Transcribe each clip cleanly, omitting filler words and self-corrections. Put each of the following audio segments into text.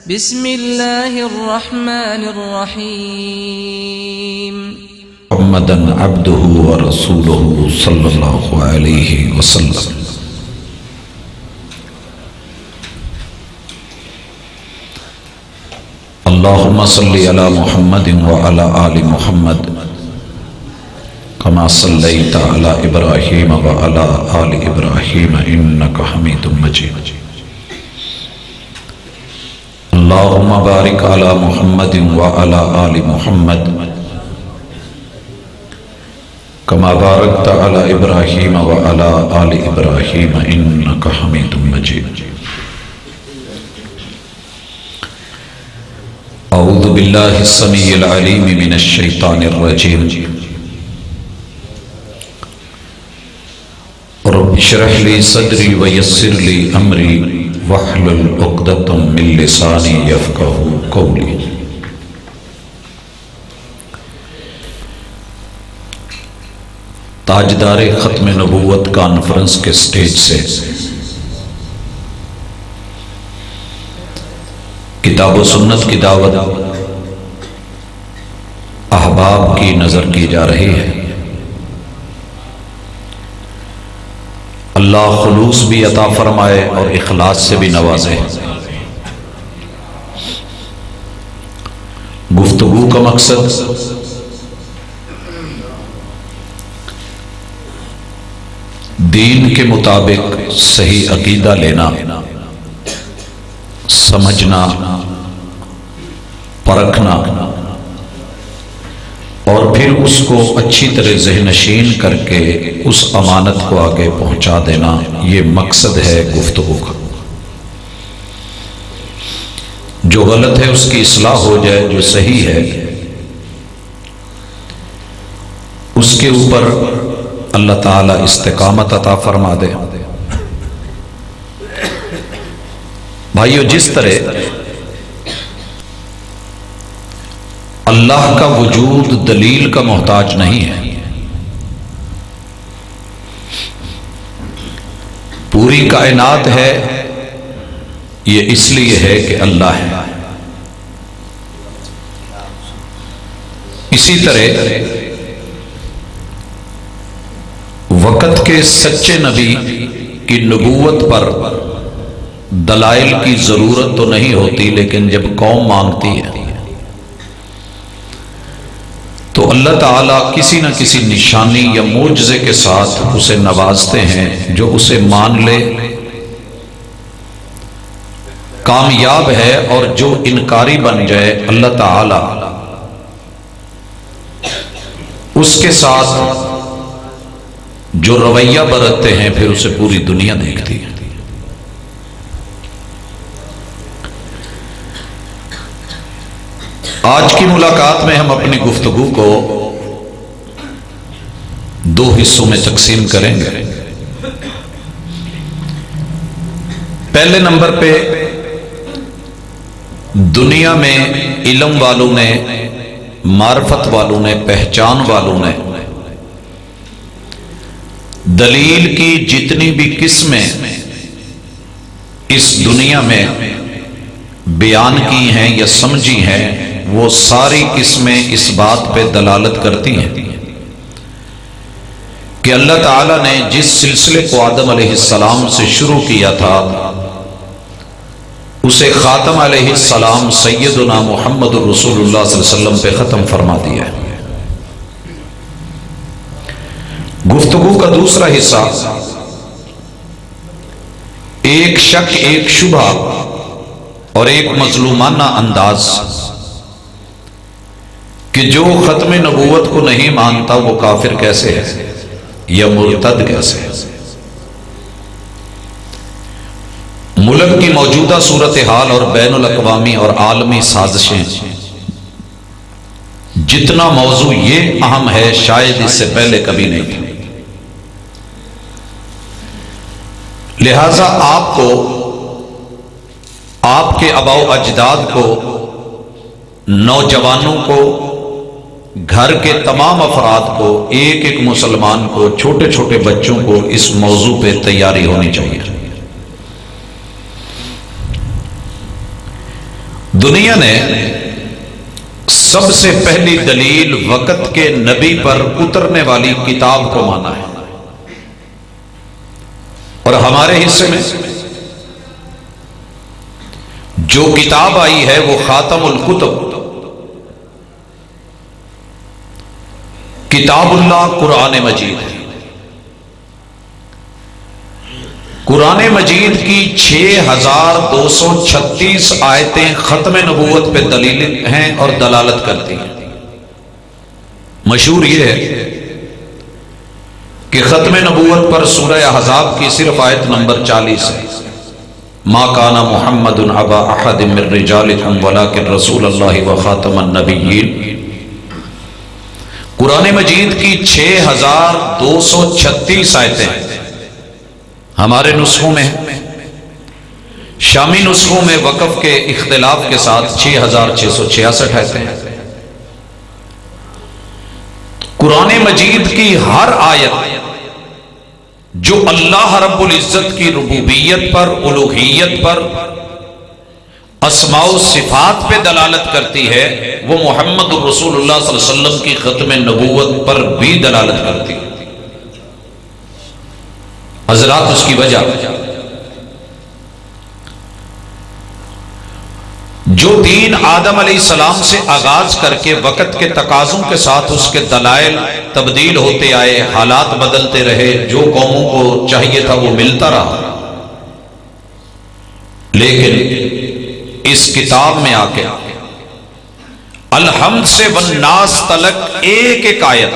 بسم اللہ الرحمن الرحیم محمدا عبده ورسوله صلی اللہ علیہ وسلم۔ اللہم صلی علی محمد وعلی آل محمد کما صلیت علی ابراہیم وعلی آل ابراہیم انکا حمید مجید۔ اللہم بارک علی محمد وعلی آل محمد کما بارکت علی ابراہیم وعلی آل ابراہیم انکا حمید مجید۔ اعوذ باللہ السمیع العلیم من الشیطان الرجیم۔ رب اشرح لی صدری ویسر لی امری واحلل عقدۃ من لسانی یفقہوا قولی۔ تاجدار ختم نبوت کانفرنس کے سٹیج سے کتاب و سنت کی دعوت احباب کی نظر کی جا رہی ہے۔ اللہ خلوص بھی عطا فرمائے اور اخلاص سے بھی نوازے۔ گفتگو کا مقصد دین کے مطابق صحیح عقیدہ لینا، سمجھنا، پرکھنا اور پھر اس کو اچھی طرح ذہن نشین کر کے اس امانت کو آگے پہنچا دینا، یہ مقصد ہے گفتگو کا۔ جو غلط ہے اس کی اصلاح ہو جائے، جو صحیح ہے اس کے اوپر اللہ تعالی استقامت عطا فرما دے۔ بھائیو، جس طرح اللہ کا وجود دلیل کا محتاج نہیں ہے، پوری کائنات ہے یہ اس لیے ہے کہ اللہ ہے، اسی طرح وقت کے سچے نبی کی نبوت پر دلائل کی ضرورت تو نہیں ہوتی، لیکن جب قوم مانگتی ہے تو اللہ تعالیٰ کسی نہ کسی نشانی یا معجزے کے ساتھ اسے نوازتے ہیں۔ جو اسے مان لے کامیاب ہے، اور جو انکاری بن جائے اللہ تعالیٰ اس کے ساتھ جو رویہ برتتے ہیں پھر اسے پوری دنیا دیکھتی ہے۔ آج کی ملاقات میں ہم اپنی گفتگو کو دو حصوں میں تقسیم کریں گے۔ پہلے نمبر پہ دنیا میں علم والوں نے، معرفت والوں نے، پہچان والوں نے دلیل کی جتنی بھی قسمیں اس دنیا میں بیان کی ہیں یا سمجھی ہیں، وہ ساری قسمیں اس بات پہ دلالت کرتی ہیں کہ اللہ تعالیٰ نے جس سلسلے کو آدم علیہ السلام سے شروع کیا تھا اسے خاتم علیہ السلام سیدنا محمد رسول اللہ صلی اللہ علیہ وسلم پہ ختم فرما دیا ہے۔ گفتگو کا دوسرا حصہ ایک شک، ایک شبہ اور ایک مظلومانہ انداز کہ جو ختم نبوت کو نہیں مانتا وہ کافر کیسے ہے یا مرتد کیسے ہے۔ ملک کی موجودہ صورتحال اور بین الاقوامی اور عالمی سازشیں، جتنا موضوع یہ اہم ہے شاید اس سے پہلے کبھی نہیں تھا۔ لہذا آپ کو، آپ کے آباء و اجداد کو، نوجوانوں کو، گھر کے تمام افراد کو، ایک ایک مسلمان کو، چھوٹے چھوٹے بچوں کو اس موضوع پہ تیاری ہونی چاہیے۔ دنیا نے سب سے پہلی دلیل وقت کے نبی پر اترنے والی کتاب کو مانا ہے، اور ہمارے حصے میں جو کتاب آئی ہے وہ خاتم الکتب کتاب اللہ قرآن مجید ہے۔ قرآن مجید کی 6236 آیتیں ختم نبوت پہ دلیل ہیں اور دلالت کرتی ہیں۔ مشہور یہ ہے کہ ختم نبوت پر سورہ احزاب کی صرف آیت نمبر 40 ہے، ما کان محمد ابا احد من رجالکم ولکن رسول اللہ وخاتم النبیین۔ قرآن مجید کی 6236 آیتیں ہمارے نسخوں میں ہیں، شامی نسخوں میں وقف کے اختلاف کے ساتھ 6666 آیتیں ہیں۔ قرآن مجید کی ہر آیت جو اللہ رب العزت کی ربوبیت پر، الوہیت پر، اسماء و صفات پہ دلالت کرتی ہے، وہ محمد رسول اللہ صلی اللہ علیہ وسلم کی ختم نبوت پر بھی دلالت کرتی ہے۔ حضرات، اس کی وجہ جو دین آدم علیہ السلام سے آغاز کر کے وقت کے تقاضوں کے ساتھ اس کے دلائل تبدیل ہوتے آئے، حالات بدلتے رہے، جو قوموں کو چاہیے تھا وہ ملتا رہا، لیکن اس کتاب میں آ کے الحمد سے والناس تلک ایک ایک آیت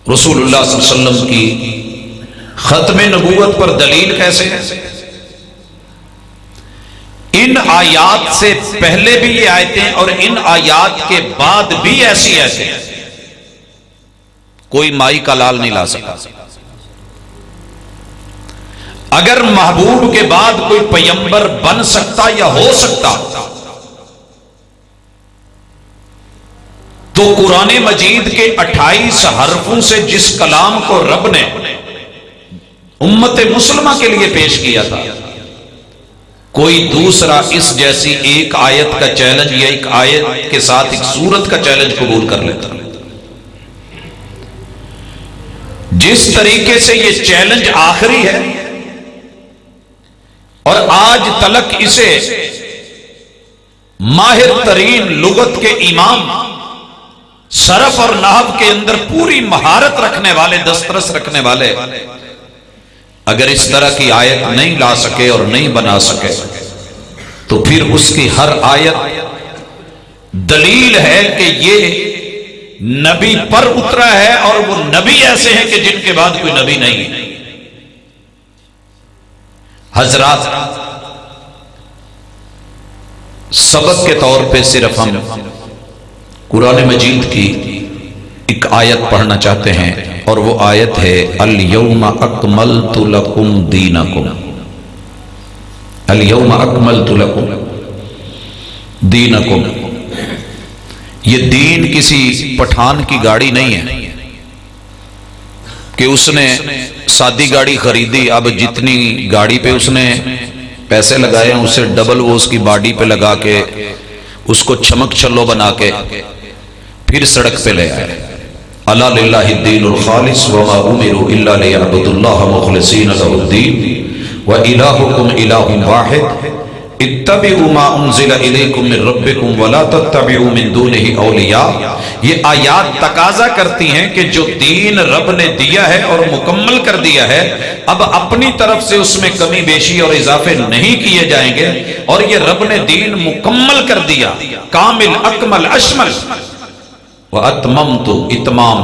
رسول اللہ صلی اللہ علیہ وسلم کی ختم نبوت پر دلیل کیسے ہے؟ ان آیات سے پہلے بھی یہ آیتیں اور ان آیات کے بعد بھی ایسی آیتیں کوئی مائی کا لال نہیں لا سکا۔ اگر محبوب کے بعد کوئی پیغمبر بن سکتا یا ہو سکتا تو قرآن مجید کے 28 حرفوں سے جس کلام کو رب نے امت مسلمہ کے لیے پیش کیا تھا، کوئی دوسرا اس جیسی ایک آیت کا چیلنج یا ایک آیت کے ساتھ ایک سورت کا چیلنج قبول کر لیتا۔ جس طریقے سے یہ چیلنج آخری ہے اور آج تلک اسے ماہر ترین لغت کے امام، صرف اور نحو کے اندر پوری مہارت رکھنے والے، دسترس رکھنے والے اگر اس طرح کی آیت نہیں لا سکے اور نہیں بنا سکے تو پھر اس کی ہر آیت دلیل ہے کہ یہ نبی پر اترا ہے، اور وہ نبی ایسے ہیں کہ جن کے بعد کوئی نبی نہیں ہے۔ حضرات، سبق کے طور پہ صرف ہم قرآن مجید کی ایک آیت پڑھنا چاہتے ہیں، اور وہ آیت ہے الیوم اکملت لکم دینکم۔ الیوم اکملت لکم دینکم، یہ دین کسی پٹھان کی گاڑی نہیں ہے کہ اس نے سادی گاڑی خریدی، اب جتنی گاڑی پہ اس نے پیسے لگائے ہیں اسے ڈبل وہ اس کی باڈی پہ لگا کے اس کو چمک چھلو بنا کے پھر سڑک پہ لے آئے۔ الا للہ الدین الخالص وما امروا الا لیعبدوا اللہ مخلصین لہ الدین والہکم الہ واحد اتبعوا ما انزل الیکم من ربکم ولا تتبعوا من دونہ اولیاء۔ یہ آیات تقاضا کرتی ہیں کہ جو دین رب نے دیا ہے اور مکمل کر دیا ہے، اب اپنی طرف سے اس میں کمی بیشی اور اضافے نہیں کیے جائیں گے، اور یہ رب نے دین مکمل کر دیا، کامل، اکمل، اشمل، وَأَتْمَمْتُ، اتمام،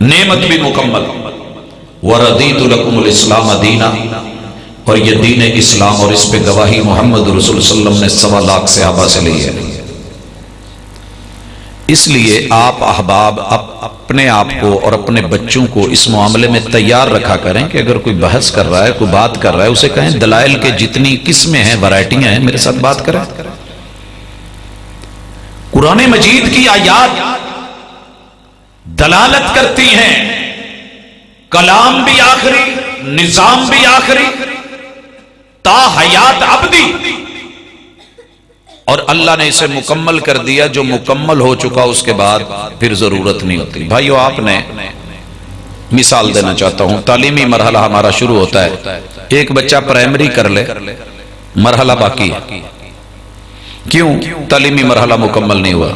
نعمت بھی مکمل، وَرَضِيتُ لَكُمُ الْإِسْلَامَ دِينًا، اور یہ دین اسلام، اور اس پہ گواہی محمد رسول صلی اللہ علیہ وسلم نے 1.25 لاکھ صحابہ سے لی ہے۔ اس لیے آپ احباب اپنے آپ کو اور اپنے بچوں کو اس معاملے میں تیار رکھا کریں کہ اگر کوئی بحث کر رہا ہے، کوئی بات کر رہا ہے، اسے کہیں دلائل کے جتنی قسمیں ہیں، ورائٹیاں ہیں، میرے ساتھ بات کریں۔ قرآن مجید کی آیات دلالت کرتی ہیں، کلام بھی آخری، نظام بھی آخری، تا حیات عبدی، اور اللہ نے اسے مکمل کر دیا. جو مکمل ہو چکا اس کے بعد پھر ضرورت نہیں ہوتی. بھائیو، آپ نے مثال دینا چاہتا ہوں. تعلیمی مرحلہ ہمارا شروع ہوتا ہے. ایک بچہ پرائمری کر لے، مرحلہ باقی ہے. کیوں؟ تعلیمی مرحلہ مکمل نہیں ہوا.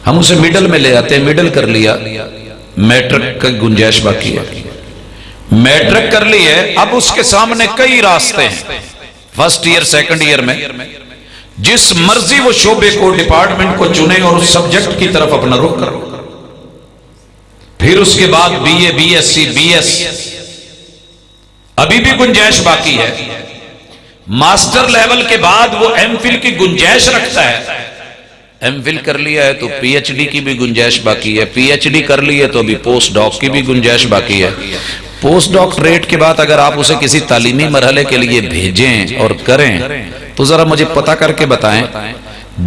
ہم اسے میڈل میں لے آتے ہیں. میڈل کر لیا، میٹرک کی گنجائش باقی ہے. میٹرک کر لی ہے، اب اس کے سامنے کئی راستے ہیں. فرسٹ ایئر سیکنڈ ایئر میں جس مرضی وہ شعبے کو، ڈپارٹمنٹ کو چنے اور اس سبجیکٹ کی طرف اپنا رخ کرو. پھر اس کے بعد B A, B S C, B S, ابھی بھی گنجائش باقی ہے. ماسٹر لیول کے بعد وہ ایم فل کی گنجائش رکھتا ہے. ایم فل کر لیا ہے تو پی ایچ ڈی کی بھی گنجائش باقی ہے. پی ایچ ڈی کر لی ہے تو ابھی پوسٹ ڈاک کی بھی گنجائش باقی ہے. پوسٹ ڈاکٹریٹ کے بعد اگر آپ اسے کسی تعلیمی مرحلے کے لیے بھیجیں اور کریں تو ذرا مجھے پتا کر کے بتائیں.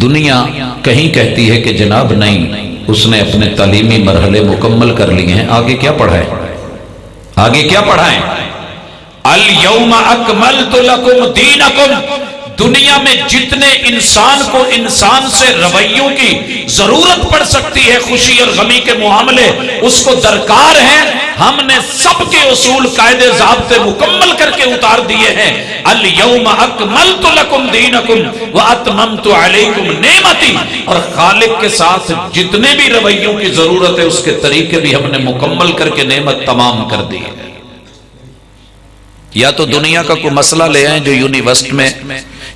دنیا کہیں کہتی ہے کہ جناب نہیں، اس نے اپنے تعلیمی مرحلے مکمل کر لیے ہیں، آگے کیا پڑھائیں؟ آگے کیا پڑھائیں؟ الیوم اکملت لکم دینکم. دنیا میں جتنے انسان کو انسان سے رویوں کی ضرورت پڑ سکتی ہے، خوشی اور غمی کے معاملے اس کو درکار ہیں، ہم نے سب کے اصول، قاعدے، ضابطے مکمل کر کے اتار دیے ہیں. الیوم اکملت لکم دینکم واتممت علیکم نعمتی. اور خالق کے ساتھ جتنے بھی رویوں کی ضرورت ہے اس کے طریقے بھی ہم نے مکمل کر کے نعمت تمام کر دی ہے. یا تو دنیا کا کوئی مسئلہ لے آئیں جو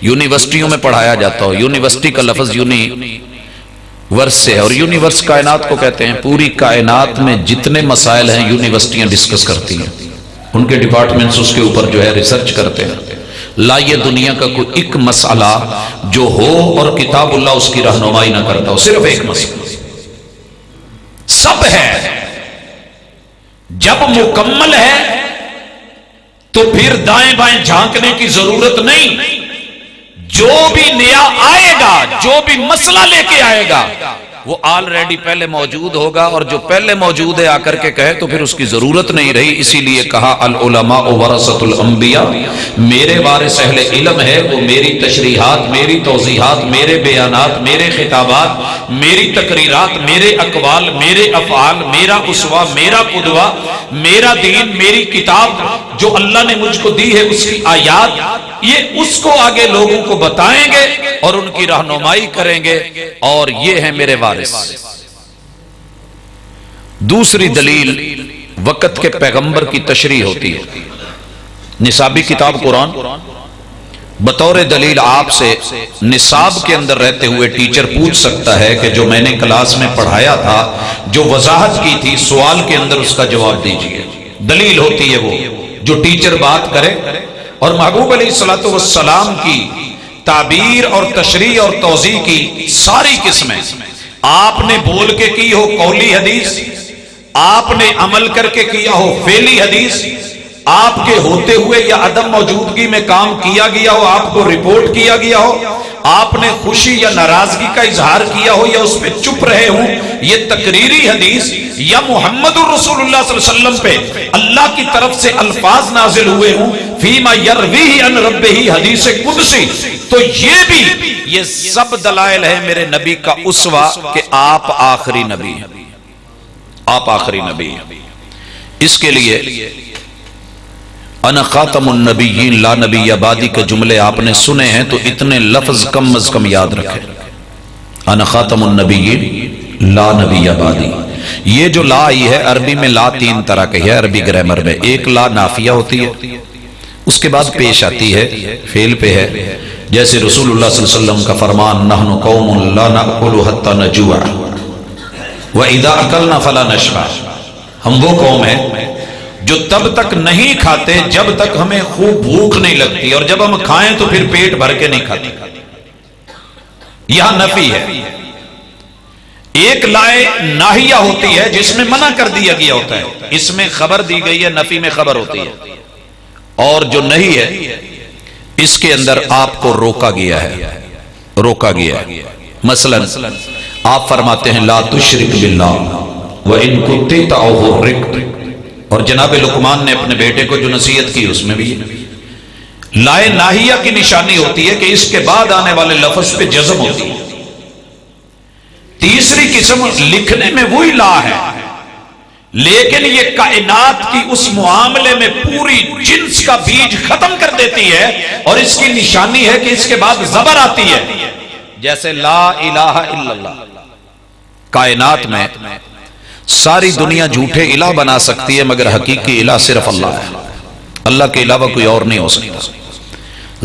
یونیورسٹیوں میں پڑھایا جاتا ہو. یونیورسٹی کا لفظ یونیورس سے ہے، اور یونیورس کائنات کو کہتے ہیں. پوری کائنات میں جتنے مسائل ہیں یونیورسٹیاں ڈسکس کرتی ہیں، ان کے ڈپارٹمنٹس اس کے اوپر جو ہے ریسرچ کرتے ہیں. لائیے دنیا کا کوئی ایک مسئلہ جو ہو اور کتاب اللہ اس کی رہنمائی نہ کرتا ہو. صرف ایک مسئلہ. سب ہے. جب مکمل ہے تو پھر دائیں بائیں جھانکنے کی ضرورت نہیں. جو بھی نیا آئے گا، جو بھی مسئلہ لے کے آئے گا، وہ آلریڈی پہلے موجود ہوگا، اور جو پہلے موجود ہے آ کر کے کہے تو پھر اس کی ضرورت نہیں رہی. اسی لیے کہا العلماء ورثۃ الانبیاء. میرے وارث اہل علم ہے، وہ میری تشریحات، میری توضیحات، میرے بیانات، میرے خطابات، میری تقریرات، میرے اقوال، میرے افعال، میرا اسوہ، میرا قدوہ، میرا دین، میری کتاب جو اللہ نے مجھ کو دی ہے، اس کی آیات، یہ اس کو آگے لوگوں کو بتائیں گے اور ان کی رہنمائی کریں گے، اور یہ ہے میرے وارث. دوسری دلیل وقت کے پیغمبر کی تشریح ہوتی ہے. نصابی کتاب قرآن بطور دلیل آپ سے نصاب کے اندر رہتے ہوئے ٹیچر پوچھ سکتا ہے کہ جو میں نے کلاس میں پڑھایا تھا، جو وضاحت کی تھی، سوال کے اندر اس کا جواب دیجئے. دلیل ہوتی ہے وہ جو ٹیچر بات کرے. اور محبوب علیہ الصلوۃ والسلام کی تعبیر اور تشریح اور توضیح کی ساری قسمیں آپ نے بول کے کی ہو قولی حدیث، آپ نے عمل کر کے کیا ہو فعلی حدیث، آپ کے ہوتے ہوئے یا عدم موجودگی میں کام کیا گیا ہو، آپ کو رپورٹ کیا گیا ہو، آپ نے خوشی یا ناراضگی کا اظہار کیا ہو یا اس پہ چپ رہے ہوں، یہ تقریری حدیث یا محمد الرسول اللہ صلی اللہ علیہ وسلم پہ اللہ کی طرف سے الفاظ نازل ہوئے ہوں، فیما یرویہ عن ربہ، حدیث قدسی، تو یہ سب دلائل ہے میرے نبی کا اسوہ کہ آپ آخری نبی ہیں. آپ آخری نبی ہیں. اس کے لیے انا خاتم النبیین لا نبی بعدی کے جملے آپ نے سنے ہیں تو اتنے لفظ کم از کم یاد رکھیں. انا خاتم النبیین لا نبی بعدی. یہ جو لا آئی ہے عربی میں لا تین طرح کی ہے. عربی گرامر میں ایک لا نافیہ ہوتی ہے، اس کے بعد پیش آتی ہے، فعل پہ ہے. جیسے رسول اللہ صلی اللہ علیہ وسلم کا فرمان نحن قوم لا نأکل حتی نجوع وَإِذَا أَكَلْنَا فَلَا نَشْبَعْ. ہم وہ قوم ہے جو تب تک نہیں کھاتے جب تک ہمیں خوب بھوک نہیں لگتی، اور جب ہم کھائیں تو پھر پیٹ بھر کے نہیں کھاتے. یہاں نفی ہے. ایک لائے ناہیہ ہوتی ہے جس میں منع کر دیا گیا ہوتا ہے، اس میں خبر دی گئی ہے، نفی میں خبر ہوتی ہے. اور جو نہیں ہے اس کے اندر آپ کو روکا گیا ہے، روکا گیا ہے. مثلا آپ فرماتے ہیں لا تشرک باللہ وَإِن كُنتَ أَوْ حُرِّقْتَ، اور جناب لقمان نے اپنے بیٹے کو جو نصیحت کی اس میں بھی لائے ناہیہ کی نشانی ہوتی ہے کہ اس کے بعد آنے والے لفظ پہ جزم ہوتی ہے۔ تیسری قسم لکھنے میں وہی لا ہے لیکن یہ کائنات کی اس معاملے میں پوری جنس کا بیج ختم کر دیتی ہے اور اس کی نشانی ہے کہ اس کے بعد زبر آتی ہے، جیسے لا الہ الا اللہ۔ کائنات میں ساری دنیا جھوٹے الہ بنا سکتی ہے مگر حقیقی الہ صرف اللہ ہے، اللہ کے علاوہ کوئی اور نہیں ہو سکتا۔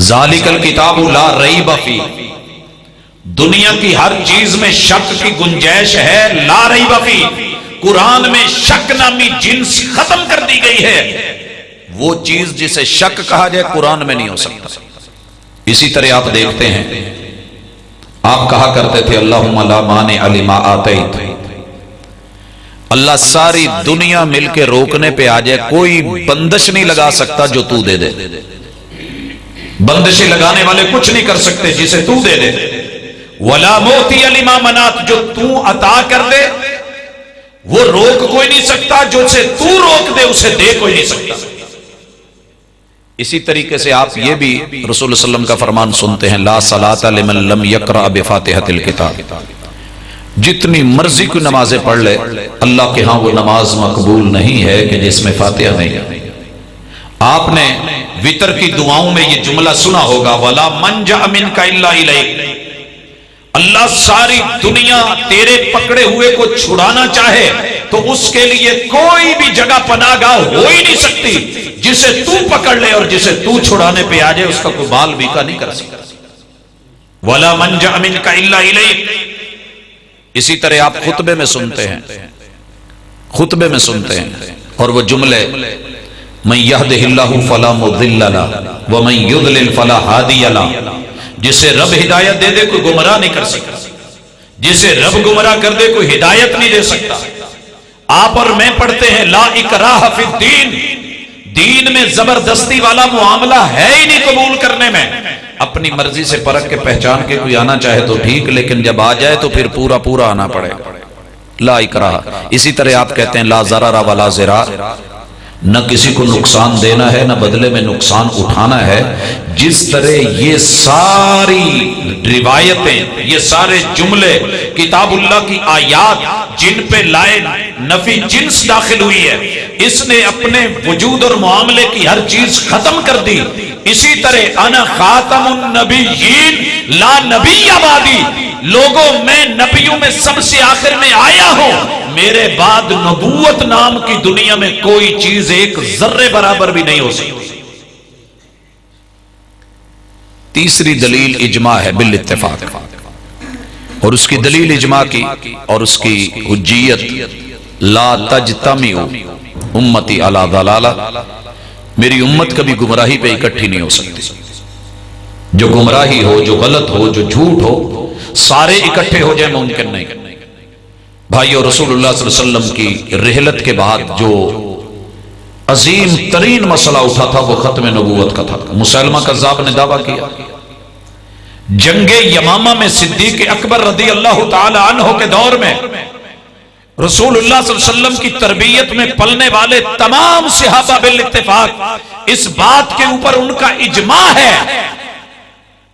ذالک الکتاب لا ریب فیہ، دنیا کی ہر چیز میں شک کی گنجائش ہے، لا ریب فیہ، قرآن میں شک نامی جنس ختم کر دی گئی ہے۔ وہ چیز جسے شک کہا جائے قرآن میں نہیں ہو سکتا۔ اسی طرح آپ دیکھتے ہیں، آپ کہا کرتے تھے اللہم لا مانع لما آتیت، اللہ ساری دنیا مل کے روکنے پہ آ جائے کوئی بندش نہیں لگا سکتا جو تو دے دے، بندشیں لگانے والے کچھ نہیں کر سکتے جسے تو دے دے۔ ولا موتی لما منعت، جو تو عطا کر دے وہ روک کوئی نہیں سکتا، جو سے تو روک دے اسے دے کوئی نہیں سکتا۔ اسی طریقے سے آپ یہ بھی رسول اللہ صلی اللہ علیہ وسلم کا فرمان سنتے ہیں، لا صلاۃ لمن لم یقرأ بفاتحۃ الکتاب، جتنی مرضی کی نمازیں پڑھ لے اللہ کے ہاں وہ نماز مقبول نہیں ہے کہ جس میں فاتحہ نہیں ہے۔ آپ نے وتر کی دعاؤں میں یہ جملہ سنا ہوگا، وَلَا مَنْجَأَ مِنْكَ إِلَّا إِلَيْكَ، اللہ ساری دنیا تیرے پکڑے ہوئے کو چھڑانا چاہے تو اس کے لیے کوئی بھی جگہ پناہ گاہ ہو ہی نہیں سکتی، جسے تو پکڑ لے اور جسے تو چھڑانے پہ آ جائے اس کا کوئی بال بیکا نہیں کر سکتا۔ وَلَا مَنْجَأَ مِنْكَ إِلَّا إِلَيْكَ۔ اسی طرح آپ خطبے میں سنتے ہیں، خطبے میں سنتے ہیں اور وہ جملے مَن يَهْدِهِ اللَّهُ فَلَا مُضِلَّ لَهُ وَمَن يُضْلِلْ فَلَا هَادِيَ لَهُ، جسے رب ہدایت دے دے کوئی گمراہ نہیں کر سکتا، جسے رب گمراہ کر دے کوئی ہدایت نہیں دے سکتا۔ آپ اور میں پڑھتے ہیں لا اکراہ فی الدین، دین میں زبردستی والا معاملہ ہے ہی نہیں قبول کرنے میں۔ اپنی مرضی سے پرکھ کے پہچان کے کوئی آنا چاہے تو ٹھیک، لیکن جب آ جائے تو پھر پورا پورا آنا پڑے، لا اکراہ۔ اسی طرح آپ کہتے ہیں لا ضرر ولا ضرار، نہ کسی کو نقصان دینا ہے نہ بدلے میں نقصان اٹھانا ہے۔ جس طرح یہ ساری روایتیں، یہ سارے جملے کتاب اللہ کی آیات جن پہ لائے نفی جنس داخل ہوئی ہے، اس نے اپنے وجود اور معاملے کی ہر چیز ختم کر دی۔ اسی طرح انا خاتم النبیین لا نبی بعدی، لوگوں میں نبیوں میں سب سے آخر میں آیا ہوں، میرے بعد نبوت نام کی دنیا میں کوئی چیز ایک ذرے برابر بھی نہیں ہو سکتی۔ تیسری دلیل اجماع ہے بالاتفاق، اور اس کی دلیل اجماع کی اور اس کی حجیت لا تجتمع امتی علی ضلالہ، میری امت کبھی گمراہی پہ اکٹھی نہیں ہو سکتی۔ جو گمراہی ہو، جو غلط ہو، جو جھوٹ ہو، سارے اکٹھے ہو جائیں ممکن نہیں۔ بھائی اور رسول اللہ صلی اللہ علیہ وسلم کی رحلت کے بعد جو عظیم ترین مسئلہ اٹھا تھا وہ ختم نبوت کا تھا۔ مسلمہ کذاب نے دعویٰ کیا، جنگ یمامہ میں صدیق اکبر رضی اللہ تعالی عنہ کے دور میں رسول اللہ صلی اللہ علیہ وسلم کی تربیت میں پلنے والے تمام صحابہ بالاتفاق اس بات کے اوپر ان کا اجماع ہے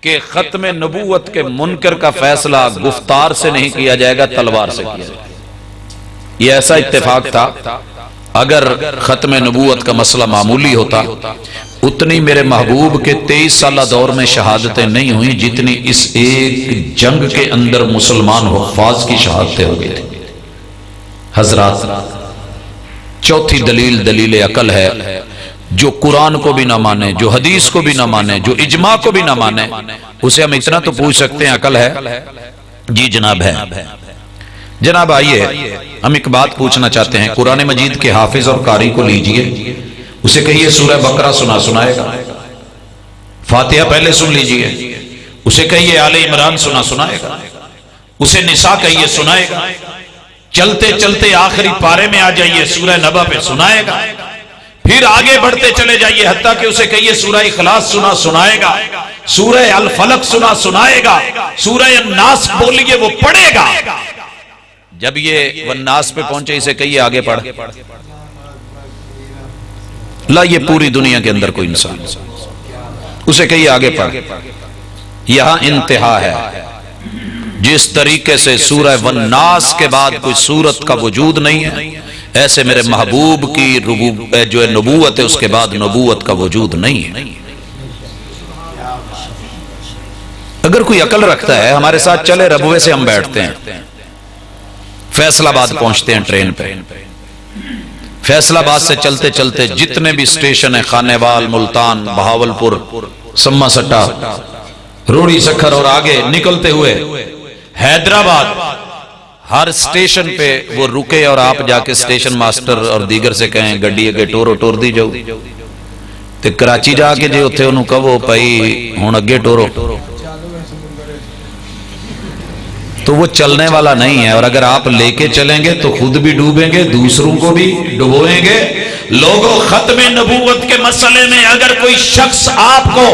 کہ ختم نبوت کے منکر کا فیصلہ گفتار سے نہیں کیا جائے گا، تلوار سے کیا جائے گا۔ یہ ایسا اتفاق تھا، اگر ختم نبوت کا مسئلہ معمولی ہوتا اتنی میرے محبوب کے 23 سالہ دور میں شہادتیں نہیں ہوئیں جتنی اس ایک جنگ کے اندر مسلمان حفاظ کی شہادتیں ہو گئی تھی۔ حضرات، چوتھی دلیل دلیل عقل ہے۔ جو قرآن کو بھی نہ مانے، جو حدیث کو بھی نہ مانے، جو اجماع کو بھی نہ مانے، اسے ہم اتنا تو پوچھ سکتے ہیں عقل ہے؟ جی جناب ہے۔ جناب آئیے ہم ایک بات پوچھنا چاہتے ہیں، قرآن مجید کے حافظ اور قاری کو لیجئے، اسے کہیے سورہ بقرہ سنائے گا، فاتحہ پہلے سن لیجئے، اسے کہیے آل عمران سنائے گا، اسے نساء کہیے سنائے گا، چلتے چلتے آخری پارے میں آ جائیے سورہ نبا پہ سنائے گا، پھر آگے بڑھتے چلے جائیے حتیٰ کہ اسے کہیے سورہ اخلاص سنائے گا، سورہ الفلق سنائے گا، سورہ الناس بولیے وہ پڑھے گا۔ جب یہ والناس پہ پہنچے اسے کہیے آگے پڑھ۔ لا، یہ پوری دنیا کے اندر کوئی انسان، اسے کہیے آگے پڑھ، یہاں انتہا ہے۔ جس طریقے سے سورہ والناس کے بعد کوئی سورت کا وجود نہیں ہے، ایسے میرے محبوب کی جو ہے نبوت ہے، اس کے بعد نبوت کا وجود نہیں ہے۔ اگر کوئی عقل رکھتا ہے ہمارے ساتھ چلے، ربوے سے ہم بیٹھتے ہیں، فیصل آباد پہنچتے ہیں ٹرین پہ، فیصل آباد سے چلتے چلتے جتنے بھی اسٹیشن ہیں، خانے وال، ملتان، بہاولپور، سما سٹا، روڑی سکھر اور آگے نکلتے ہوئے حیدرآباد، ہر اسٹیشن پہ وہ رکے اور آپ جا کے اسٹیشن ماسٹر اور دیگر سے کہیں گڈی اگے ٹورو ٹور دی جاؤ، تے کراچی جا کے جے اتھے انہوں کہو بھائی ہن اگے ٹورو، تو وہ چلنے والا نہیں ہے۔ اور اگر آپ لے کے چلیں گے تو خود بھی ڈوبیں گے، دوسروں کو بھی ڈبوئیں گے۔ لوگوں، ختم نبوت کے مسئلے میں اگر کوئی شخص آپ کو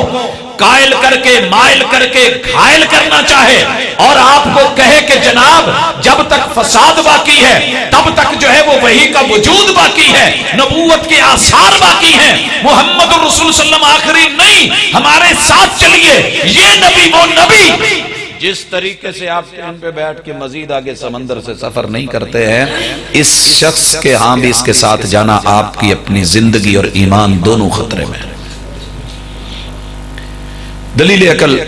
قائل کر کے، مائل کر کے گھائل کرنا چاہے اور آپ کو کہے کہ جناب جب تک فساد باقی ہے تب تک جو ہے وہ وحی کا وجود باقی ہے، نبوت کے آثار باقی ہیں، محمد الرسول صلی اللہ علیہ وسلم آخری نہیں، ہمارے ساتھ چلیے، یہ نبی وہ نبی۔ جس طریقے سے آپ ٹرین پہ بیٹھ کے مزید آگے سمندر سے سفر نہیں کرتے ہیں، اس شخص کے ہاں بھی اس کے ساتھ جانا آپ کی اپنی زندگی اور ایمان دونوں خطرے میں۔ دلیل عقل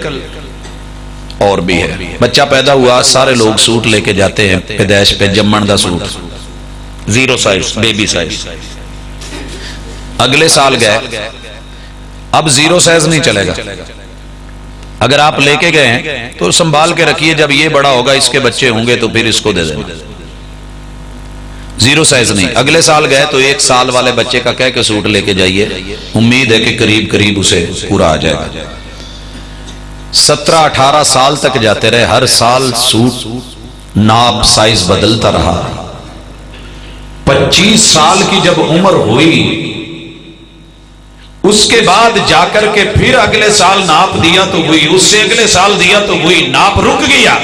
اور بھی ہے۔ بچہ پیدا ہوا، سارے لوگ سوٹ لے کے جاتے ہیں پیدائش پہ، جمن دا سوٹ، 0 سائز، بیبی سائز۔ اگلے سال گئے، اب 0 سائز نہیں چلے گا۔ اگر آپ لے کے گئے ہیں تو سنبھال کے رکھیے، جب یہ بڑا ہوگا اس کے بچے ہوں گے تو پھر اس کو دے دیں۔ 0 سائز نہیں۔ اگلے سال گئے تو 1 سال والے بچے کا کہہ کے سوٹ لے کے جائیے، امید ہے کہ قریب قریب اسے پورا آ جائے گا۔ 17-18 سال تک جاتے رہے، ہر سال سوٹ ناپ سائز بدلتا رہا۔ 25 سال کی جب عمر ہوئی، اس کے بعد جا کر کے پھر اگلے سال ناپ دیا تو وہی، اس سے اگلے سال دیا تو وہی، ناپ رک گیا۔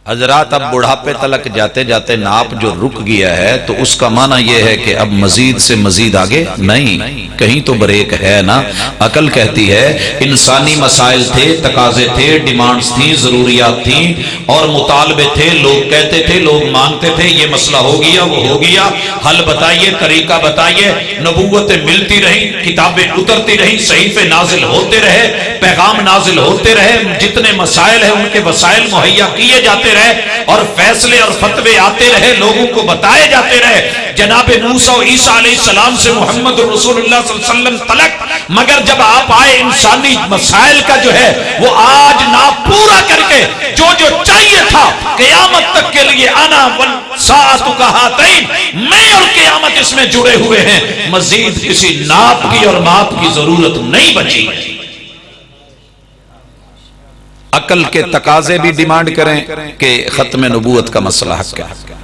حضرات اب بڑھاپے تلک جاتے جاتے ناپ جو رک گیا ہے تو اس کا معنی یہ ہے کہ اب مزید سے مزید آگے نہیں، کہیں تو بریک ہے نا۔ عقل کہتی ہے انسانی مسائل تھے، تقاضے تھے، ڈیمانڈز تھیں، ضروریات تھیں اور مطالبے تھے، لوگ کہتے تھے، لوگ مانتے تھے، یہ مسئلہ ہو گیا، وہ ہو گیا، حل بتائیے، طریقہ بتائیے۔ نبوتیں ملتی رہیں، کتابیں اترتی رہیں، صحیفے نازل ہوتے رہے، پیغام نازل ہوتے رہے، جتنے مسائل ہیں ان کے وسائل مہیا کیے جاتے رہے اور فیصلے اور فتوے آتے رہے، لوگوں کو بتائے جاتے رہے، جناب موسیٰ و عیسیٰ علیہ السلام سے محمد رسول اللہ صلی اللہ علیہ وسلم تلک۔ مگر جب آپ آئے، انسانی مسائل کا جو ہے وہ آج ناپ پورا کر کے جو جو چاہیے تھا قیامت تک کے لیے، انا والساعۃ کہاتین، میں اور قیامت اس میں جڑے ہوئے ہیں، مزید کسی ناپ کی اور ماپ کی ضرورت نہیں بچی۔ عقل کے تقاضے بھی ڈیمانڈ کریں کہ ختم نبوت کا مسئلہ حق ہے۔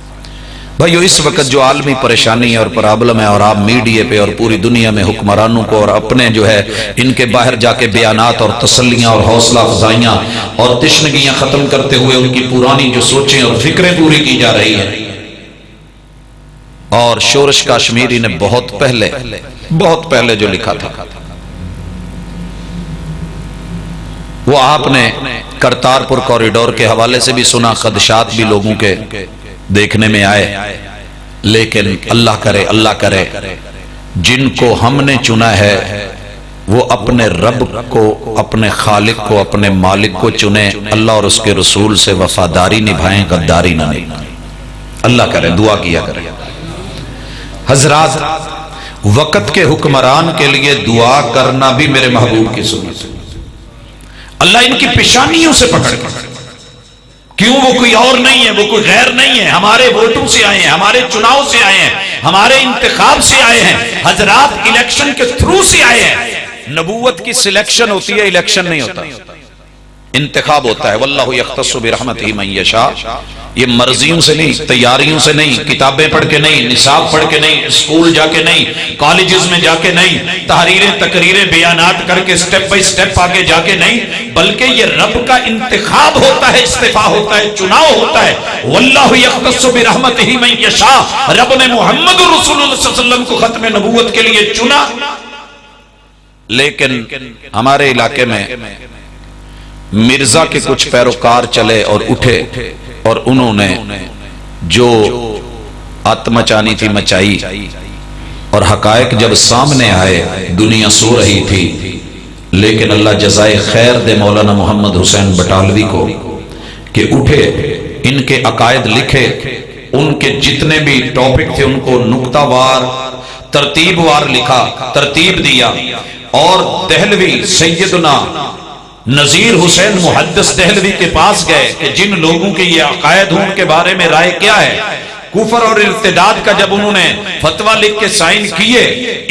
بھائیو، اس وقت جو عالمی پریشانی ہے اور پرابلم ہے، اور آپ میڈیا پہ اور پوری دنیا میں حکمرانوں کو اور اپنے جو ہے ان کے باہر جا کے بیانات اور تسلیاں اور حوصلہ افزائیاں اور تشنگیاں ختم کرتے ہوئے ان کی پرانی جو سوچیں اور فکریں پوری کی جا رہی ہیں۔ اور شورش کاشمیری نے بہت پہلے جو لکھا تھا، وہ آپ نے کرتارپور کوریڈور کے حوالے سے بھی سنا، خدشات بھی لوگوں کے دیکھنے میں آئے، لیکن اللہ کرے جن کو ہم نے چنا ہے وہ اپنے رب کو، اپنے خالق کو، اپنے مالک کو چنے، اللہ اور اس کے رسول سے وفاداری نبھائیں، غداری نہ نبھائیں۔ اللہ کرے، دعا کیا کرے۔ حضرات، وقت کے حکمران کے لیے دعا کرنا بھی میرے محبوب کی سنت ہے۔ اللہ ان کی پیشانیوں سے پکڑ کیوں؟ وہ کوئی اور نہیں ہے، وہ کوئی غیر نہیں ہے، ہمارے ووٹوں سے آئے ہیں، ہمارے چناؤ سے آئے ہیں، ہمارے انتخاب سے آئے ہیں، حضرات الیکشن کے تھرو سے آئے ہیں۔ نبوت کی سلیکشن ہوتی ہے، الیکشن نہیں ہوتا، انتخاب ہوتا ہے۔ واللہ یختص برحمتہ من یشاء، یہ مرضیوں سے نہیں، تیاریوں سے نہیں، کتابیں پڑھ کے نہیں، نصاب پڑھ کے نہیں، اسکول جا کے نہیں، کالجز میں جا کے نہیں، تحریریں تقریریں بیانات کر کے سٹیپ بائی سٹیپ آگے جا کے نہیں، بلکہ یہ رب کا انتخاب ہوتا ہے، استفاء ہوتا ہے، چناؤ ہوتا ہے۔ واللہ یختص برحمتہ من یشاء، رب نے محمد رسول اللہ صلی اللہ علیہ وسلم کو ختم نبوت کے لیے چنا، لیکن ہمارے علاقے میں مرزا کے کچھ پیروکار چلے اور اٹھے اور انہوں نے جو ات مچانی تھی مچائی، اور حقائق جب سامنے آئے دنیا سو رہی تھی، لیکن اللہ جزائے خیر دے مولانا محمد حسین بٹالوی کو کہ اٹھے، ان کے عقائد لکھے، ان کے جتنے بھی ٹاپک تھے ان کو نقطہ وار ترتیب وار لکھا، ترتیب دیا، اور دہلوی سیدنا نذیر حسین محدث دہلوی کے پاس گئے کہ جن لوگوں کے یہ عقائد ہوں ان کے بارے میں رائے کیا ہے۔ کفر اور ارتداد کا جب انہوں نے فتویٰ لکھ کے سائن کیے،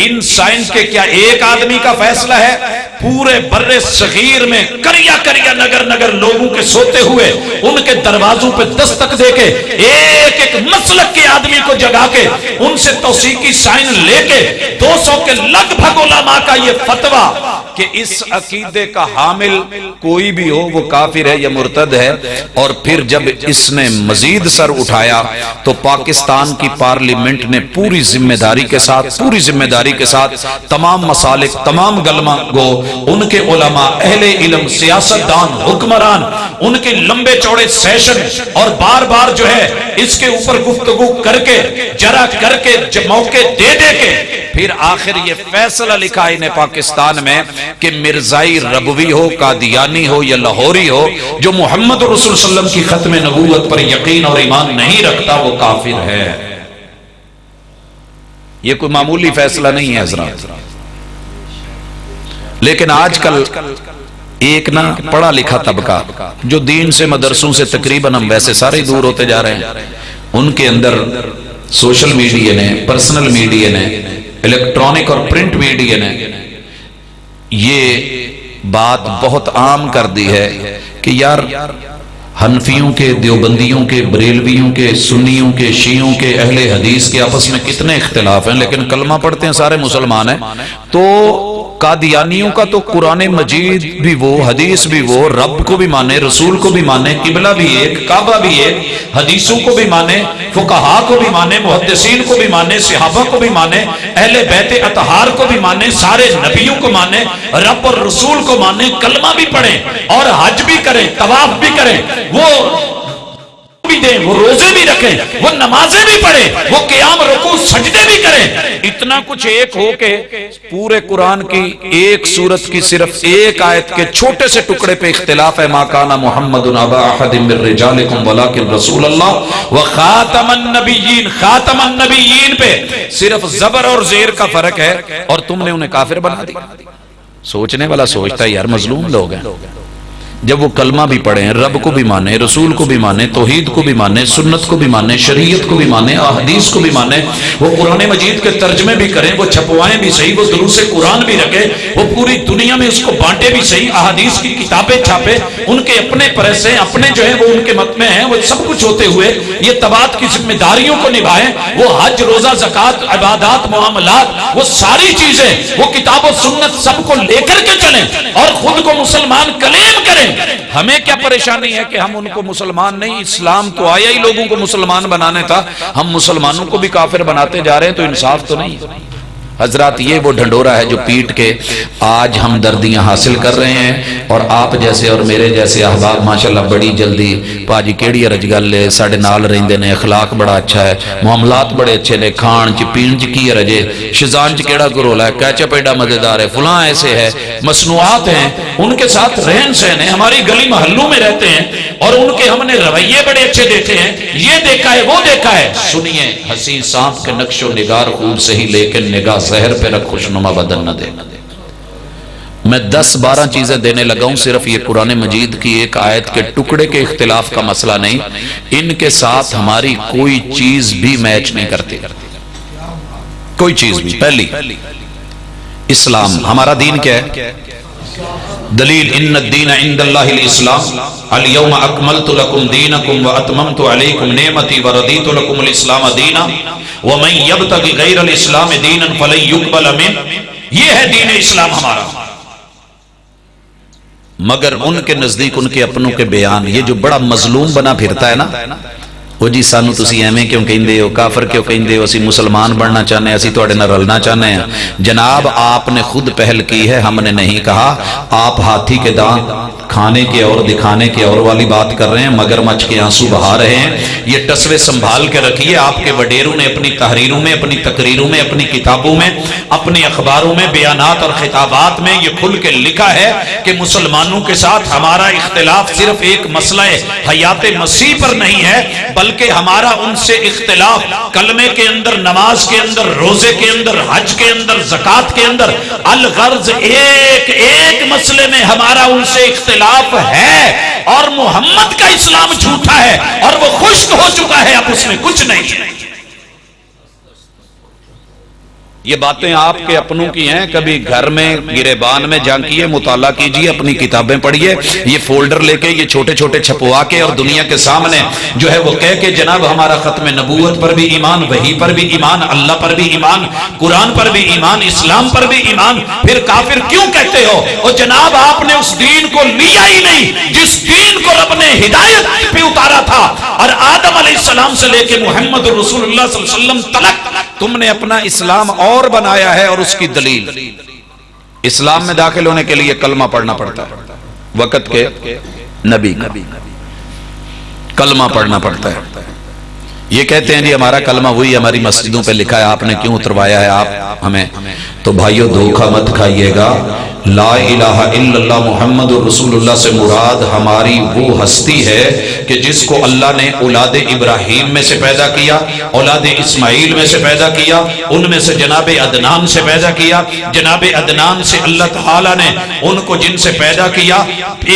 ان سائن کے کیا ایک آدمی کا فیصلہ ہے؟ پورے بر صغیر میں کریا کریا نگر نگر لوگوں کے سوتے ہوئے ان کے دروازوں پہ دستک دے کے ایک ایک مسلک کے آدمی کو جگا کے ان سے توثیقی سائن لے کے 200 کے لگ بھگ علماء کا یہ فتویٰ کہ اس عقیدے کا حامل کوئی بھی ہو وہ کافر ہے یا مرتد ہے۔ اور پھر جب اس نے مزید سر اٹھایا تو پاکستان کی پارلیمنٹ نے پوری ذمہ داری کے ساتھ تمام مسالک، تمام گلما گو، ان کے علماء، اہل علم، سیاستدان، حکمران، ان کے لمبے چوڑے سیشن اور بار بار جو ہے اس کے اوپر گفتگو کر کے جرا کر کے موقع دے دے کے پھر آخر یہ فیصلہ لکھا انہیں پاکستان میں کہ مرزائی ربوی ہو، قادیانی ہو یا لاہوری ہو، جو محمد رسول صلی اللہ علیہ وسلم کی ختم نبوت پر یقین اور ایمان نہیں رکھتا وہ کافر ہے۔ یہ کوئی معمولی فیصلہ نہیں ہے حضرات۔ لیکن آج کل ایک نہ پڑھا لکھا طبقہ جو دین سے، مدرسوں سے تقریباً ہم ویسے سارے دور ہوتے جا رہے ہیں، ان کے اندر سوشل میڈیا نے، پرسنل میڈیا نے، الیکٹرانک اور پرنٹ میڈیا نے یہ بات بہت عام کر دی ہے کہ یار حنفیوں کے، دیوبندیوں کے، بریلویوں کے، سنیوں کے، شیعوں کے، اہل حدیث کے آپس میں کتنے اختلاف ہیں، لیکن کلمہ پڑھتے ہیں سارے مسلمان ہیں۔ تو قادیانیوں کا تو قرآن مجید بھی وہ، حدیث بھی وہ، رب کو بھی مانے، رسول کو بھی مانے، قبلہ بھی ایک، کعبہ بھی ایک، حدیثوں کو بھی مانے، فقہاء کو بھی مانے، محدثین کو بھی مانے، صحابہ کو بھی مانے، اہل بیت اطہار کو بھی مانے، سارے نبیوں کو مانے، رب اور رسول کو مانے، کلمہ بھی پڑھیں اور حج بھی کریں، طواف بھی کریں، وہ بھی دیں، وہ روزے بھی رکھیں، وہ نمازیں بھی پڑھیں، وہ قیام رکوع سجدے بھی کریں۔ اتنا کچھ ایک ہو کے پورے قرآن کی ایک سورت کی صرف ایک آیت کے چھوٹے سے ٹکڑے پہ اختلاف ہے، ما کان محمد ابا احد من رجالکم ولکن رسول اللہ وخاتم النبیین، خاتم النبیین پہ صرف زبر اور زیر کا فرق ہے، اور تم نے انہیں کافر بنا دیا۔ سوچنے والا سوچتا ہے یار مظلوم لوگ ہیں۔ جب وہ کلمہ بھی پڑھیں، رب کو بھی مانے، رسول کو بھی مانے، توحید کو بھی مانے، سنت کو بھی مانے، شریعت کو بھی مانے، احادیث کو بھی مانے، وہ قرآن مجید کے ترجمے بھی کریں، وہ چھپوائیں بھی صحیح، وہ دروس قرآن بھی رکھیں، وہ پوری دنیا میں اس کو بانٹے بھی صحیح، احادیث کی کتابیں چھاپے، ان کے اپنے پریس ہیں، اپنے جو ہیں وہ ان کے مت میں ہیں، وہ سب کچھ ہوتے ہوئے یہ تبعات کی ذمہ داریوں کو نبھائیں، وہ حج، روزہ، زکوٰۃ، عبادات، معاملات، وہ ساری چیزیں وہ کتاب و سنت سب کو لے کر کے چلیں اور خود کو مسلمان کلیم کریں۔ ہمیں کیا پریشانی ہے کہ ہم ان کو مسلمان نہیں، اسلام تو آیا ہی لوگوں کو مسلمان بنانے تھا، ہم مسلمانوں کو بھی کافر بناتے جا رہے ہیں، تو انصاف تو نہیں۔ حضرات یہ وہ ڈھنڈورا ہے جو پیٹ کے آج ہم دردیاں حاصل کر رہے ہیں، اور آپ جیسے اور میرے جیسے احباب ماشاءاللہ بڑی جلدی پاجی کیڑی رج گل ہے، ساڑھے نال رہندے نے، اخلاق بڑا اچھا ہے، معاملات بڑے اچھے نے، کھان چ پین چ کی رجے، شزان چ کیڑا گرولا ہے، کیچپ ایڈا مزیدار ہے، فلاں ایسے ہے، مصنوعات ہیں، ان کے ساتھ رہن سہن ہے، ہماری گلی محلوں میں رہتے ہیں اور ان کے ہم نے رویے بڑے اچھے دیکھے ہیں، یہ دیکھا ہے وہ دیکھا ہے۔ سنیے، حسین سانپ کے نقش و نگار خوب صحیح، لیکن نگاہ زہر پہ رکھ، خوشنما بدن نہ دے۔ میں 10-12 چیزیں دینے لگا ہوں، صرف یہ قرآن مجید کی ایک آیت کے ٹکڑے کے اختلاف کا مسئلہ نہیں، ان کے ساتھ ہماری کوئی چیز بھی میچ نہیں کرتی، کوئی چیز بھی۔ پہلی، اسلام، ہمارا دین کیا ہے؟ دلیل، ان الدین عند اللہ الاسلام، الیوم اکملت لکم دینکم واتممت علیکم نعمتی ورضیت لکم الاسلام دینا ومن یبتغی غیر الاسلام دینا فلن یقبل منہ۔ یہ ہے دین اسلام ہمارا۔ مگر ان کے نزدیک، ان کے اپنوں کے بیان، یہ جو بڑا مظلوم بنا پھرتا ہے نا، وہ جی سانو تسی ایویں کیوں کہندے ہو، کافر کیوں کہندے ہو، اسی مسلمان بننا چاہنے ہیں، اسی تواڈے نال رلنا چاہنے ہیں۔ جناب آپ نے خود پہل کی ہے، ہم نے نہیں کہا۔ آپ ہاتھی کے دانت کھانے کے اور دکھانے کے اور والی بات کر رہے ہیں، مگرمچھ کے آنسو بہا رہے ہیں۔ یہ ٹسوے سنبھال کے رکھیے، آپ کے وڈیروں نے اپنی تحریروں میں، اپنی تقریروں میں، اپنی کتابوں میں، اپنے اخباروں میں، بیانات اور خطابات میں یہ کھل کے لکھا ہے کہ مسلمانوں کے ساتھ ہمارا اختلاف صرف ایک مسئلہ حیات مسیح پر نہیں ہے، بلکہ ہمارا ان سے اختلاف کلمے کے اندر، نماز کے اندر، روزے کے اندر، حج کے اندر، زکوٰۃ کے اندر، الغرض ایک ایک مسئلے میں ہمارا ان سے اختلاف ہے، اور محمد کا اسلام جھوٹا ہے اور وہ خشک ہو چکا ہے، اب اس میں کچھ نہیں ہے۔ یہ باتیں آپ کے اپنوں کی ہیں، کبھی گھر میں گریبان میں جھانکیے، مطالعہ کیجئے، اپنی کتابیں پڑھیے، یہ فولڈر لے کے یہ چھوٹے چھوٹے چھپوا کے اور دنیا کے سامنے جو ہے وہ کہہ کے جناب ہمارا ختم نبوت پر بھی ایمان، وحی پر بھی ایمان، اللہ پر بھی ایمان، قرآن پر بھی ایمان، اسلام پر بھی ایمان، پھر کافر کیوں کہتے ہو؟ اور جناب آپ نے اس دین کو لیا ہی نہیں جس دین کو رب نے ہدایت پہ اتارا تھا، اور آدم علیہ السلام سے لے کے محمد رسول اللہ صلی اللہ علیہ وسلم تلک تم نے اپنا اسلام اور بنایا ہے، اور اس کی دلیل اسلام میں داخل ہونے کے لیے کلمہ پڑھنا پڑتا ہے، وقت کے نبی کا کلمہ پڑھنا پڑتا ہے۔ یہ کہتے ہیں جی ہمارا کلمہ وہی ہماری مسجدوں پہ لکھا ہے، آپ نے کیوں اتروایا ہے آپ ہمیں؟ تو بھائیو دھوکہ مت کھائیے گا، لا الہ الا اللہ محمد رسول اللہ سے مراد ہماری وہ ہستی ہے کہ جس کو اللہ نے اولاد ابراہیم میں سے پیدا کیا، اولاد اسماعیل میں سے پیدا کیا، ان میں سے جناب عدنان سے پیدا کیا، جناب عدنان سے اللہ تعالیٰ نے ان کو جن سے پیدا کیا،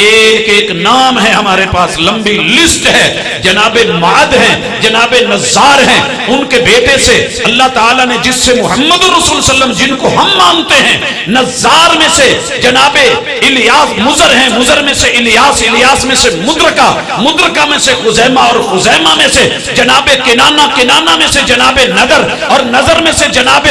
ایک ایک نام ہے ہمارے پاس، لمبی لسٹ ہے، جناب معد ہیں، جناب نزار ہیں، ان کے بیٹے سے اللہ تعالیٰ نے جس سے محمد رسول صلی اللہ علیہ وسلم جن کو ہم مانتے ہیں، نزار میں سے جناب الیاس، مزر ہیں، مزر میں سے الیاس، الیاس میں سے مدرکہ، مدرکہ میں سے خزیمہ، اور خزیمہ میں سے جناب کنانہ، کنانہ میں سے جناب نذر، اور نذر میں سے جناب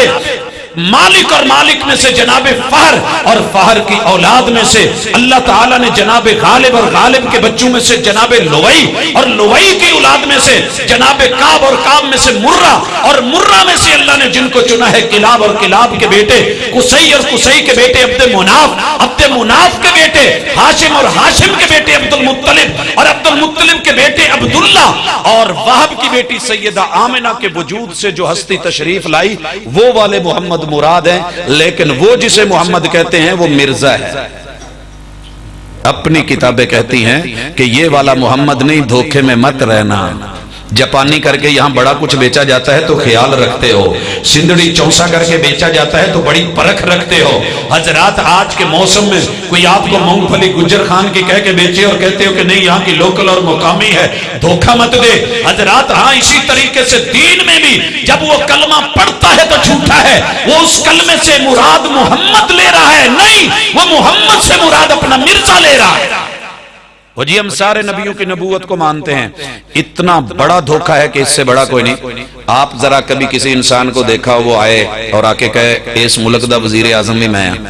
مالک، اور مالک میں سے جناب فہر، اور فہر کی اولاد میں سے اللہ تعالیٰ نے جناب غالب، اور غالب کے بچوں میں سے جناب لوئی، اور لوئی کی اولاد میں سے جناب کعب، اور کعب میں سے مرہ، اور مرہ میں سے اللہ نے جن کو چنا ہے کلاب، اور کلاب کے بیٹے قصی، اور قصی کے بیٹے عبد مناف، عبد مناف کے بیٹے ہاشم، اور ہاشم کے بیٹے عبد المطلب، اور عبد المطلب کے بیٹے عبداللہ، اور وہب کی بیٹی سیدہ آمنہ کے وجود سے جو ہستی تشریف لائی وہ والے محمد مراد ہیں، لیکن وہ جسے محمد کہتے ہیں وہ مرزا ہے۔ اپنی کتابیں کہتی ہیں کہ یہ والا محمد نہیں، دھوکے میں مت رہنا۔ جاپانی کر کے یہاں بڑا کچھ بیچا جاتا ہے تو خیال رکھتے ہو، سندڑی چونسا کر کے بیچا جاتا ہے تو بڑی پرکھ رکھتے ہو۔ حضرات آج کے موسم میں کوئی آپ کو مونگ پھلی گجر خان کی کہہ کے بیچے اور کہتے ہو کہ نہیں یہاں کی لوکل اور مقامی ہے، دھوکہ مت دے حضرات۔ ہاں اسی طریقے سے دین میں بھی جب وہ کلمہ پڑھتا ہے تو جھوٹا ہے، وہ اس کلمے سے مراد محمد لے رہا ہے، نہیں وہ محمد سے مراد اپنا مرزا لے رہا ہے۔ وہ جی ہم سارے نبیوں کی نبوت کو مانتے ہیں، اتنا بڑا دھوکہ ہے کہ اس سے بڑا کوئی نہیں۔ آپ ذرا کبھی کسی انسان کو دیکھا وہ آئے اور آ کے کہے اس ملک دا وزیر اعظم بھی میں ہوں،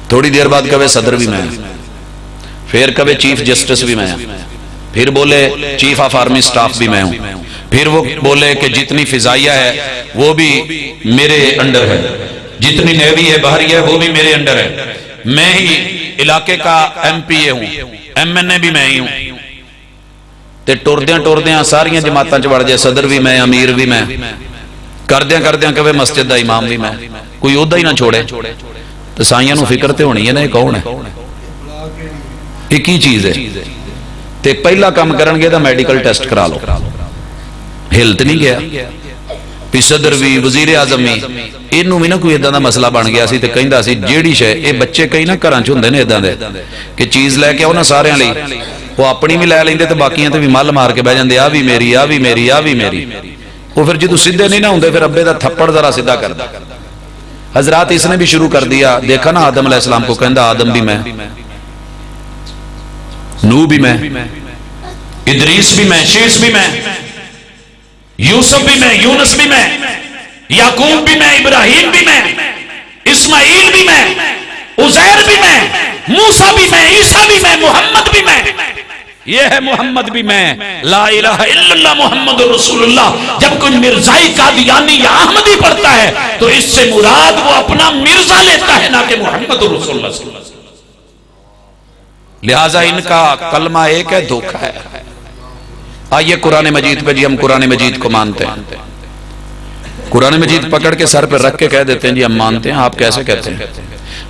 تھوڑی دیر بعد کہے صدر بھی میں ہوں، پھر کہے چیف جسٹس بھی میں ہوں، پھر بولے چیف آف آرمی سٹاف بھی میں ہوں، پھر وہ بولے کہ جتنی فضائیہ ہے وہ بھی میرے انڈر ہے، جتنی نیوی ہے بحری ہے وہ بھی میرے انڈر ہے، میں ہی علاقے کا ایم پی اے ہوں، ایم این اے بھی میں ہی ہوں۔ تے ٹردیاں ساریاں جماعتاں چ وڑ جائے، صدر بھی میں، امیر بھی میں، کردیاں کہ مسجد دا امام بھی میں، کوئی عہدہ ہی نہ چھوڑے۔ تو سائیاں نو فکر تے ہونی ہے نا یہ کون ہے، یہ کی چیز ہے؟ تے پہلا کام کرن گے تو میڈیکل ٹیسٹ کرا لو، ہل تے نہیں گیا، بھی صدر بھی وزیر اعظم بھی، اینوں بھی نہ کوئی اداں دا مسئلہ بن گیا سی تے کہندا سی جیڑی شے اے بچے کئی نہ گھراں چ ہوندے نے اداں دے کہ چیز لے کے آؤ نا ساریاں لئی، وہ اپنی بھی لے لیندے تے باقیاں تے بھی مل مار کے بہ جاندے، آ بھی میری، آ بھی میری، آ بھی میری۔ وہ پھر جدوں سیدھے نہیں نہ ہوندے پھر ابے دا تھپڑ ذرا سیدھا کردا۔ حضرات اس نے بھی شروع کر دیا، دیکھا نا آدم علیہ السلام کو کہندا آدم بھی میں، نوح بھی میں، ادریس بھی میں، شیس بھی میں، یوسف بھی میں، یونس بھی میں، یعقوب بھی میں، ابراہیم بھی میں، اسماعیل بھی میں، عزیر بھی میں، موسیٰ بھی میں، عیسیٰ بھی میں، محمد بھی میں۔ یہ ہے محمد بھی میں، لا الہ الا اللہ محمد رسول اللہ۔ جب کوئی مرزائی قادیانی یا احمدی پڑھتا ہے تو اس سے مراد وہ اپنا مرزا لیتا ہے، نہ کہ محمد رسول اللہ صلی اللہ علیہ وسلم۔ لہٰذا ان کا کلمہ ایک ہے، دھوکہ ہے۔ آئیے قرآن مجید پہ، جی ہم قرآن مجید کو مانتے ہیں۔ قرآن مجید پکڑ کے سر پہ رکھ کے کہہ دیتے ہیں جی ہم مانتے ہیں۔ آپ کیسے کہتے ہیں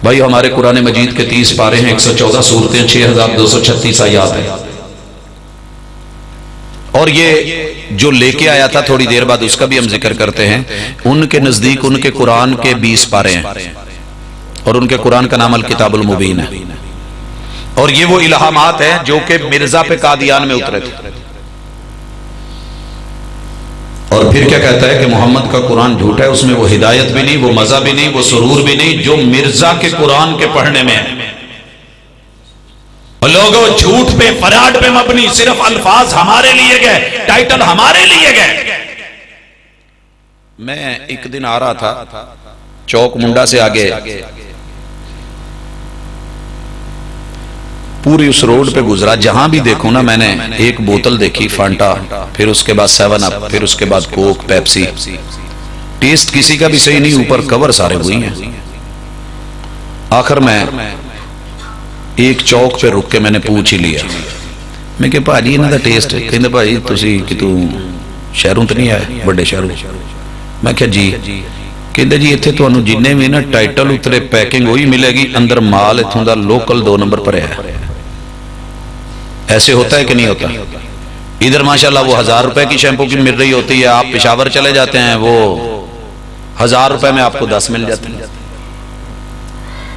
بھائی؟ ہمارے قرآن مجید کے 30 پارے ہیں، 114 سورتیں، 6236 آیات ہیں، اور یہ جو لے کے آیا تھا تھوڑی دیر بعد اس کا بھی ہم ذکر کرتے ہیں، ان کے نزدیک ان کے قرآن کے 20 پارے ہیں، اور ان کے قرآن کا نام الکتاب المبین ہے، اور یہ وہ الہامات ہیں جو کہ مرزا پہ قادیان میں اترے تھے۔ اور پھر کیا کہتا ہے کہ محمد کا قرآن جھوٹا ہے، اس میں وہ ہدایت بھی نہیں، وہ مزہ بھی نہیں، وہ سرور بھی نہیں جو مرزا کے قرآن کے پڑھنے میں ہے۔ لوگوں جھوٹ پہ، فراڈ پہ مبنی، صرف الفاظ ہمارے لیے گئے، ٹائٹل ہمارے لیے گئے۔ میں ایک دن آ رہا تھا چوک منڈا سے آگے، پوری اس روڈ پہ گزرا، جہاں بھی دیکھوں نا میں نے ایک بوتل دیکھی فانٹا، پھر اس کے بعد 7 اپ، پھر اس کے بعد کوک، پیپسی۔ ٹیسٹ کسی کا بھی صحیح نہیں، اوپر کور سارے ہوئی ہیں۔ آخر میں ایک چوک پہ رک کے میں نے پوچھ ہی لیا، میں کہ بھاجی انہاں دا ٹیسٹ، کہندے بھائی تسی کہ تو شہروں تے نہیں آئے، بڑے شہروں؟ میں کہا جی، کہندے جی ایتھے تانوں جننے بھی نا ٹائٹل اترے پیکنگ وہی ملے گی، اندر مال اتھوں دا لوکل 2 نمبر پر ہے۔ ایسے ہوتا ہے کہ نہیں ہوتا؟ ادھر ماشاءاللہ وہ 1000 روپے کی شیمپو کی مل رہی ہوتی ہے، آپ پشاور چلے جاتے ہیں وہ 1000 روپے میں آپ کو 10 مل جاتے ہیں۔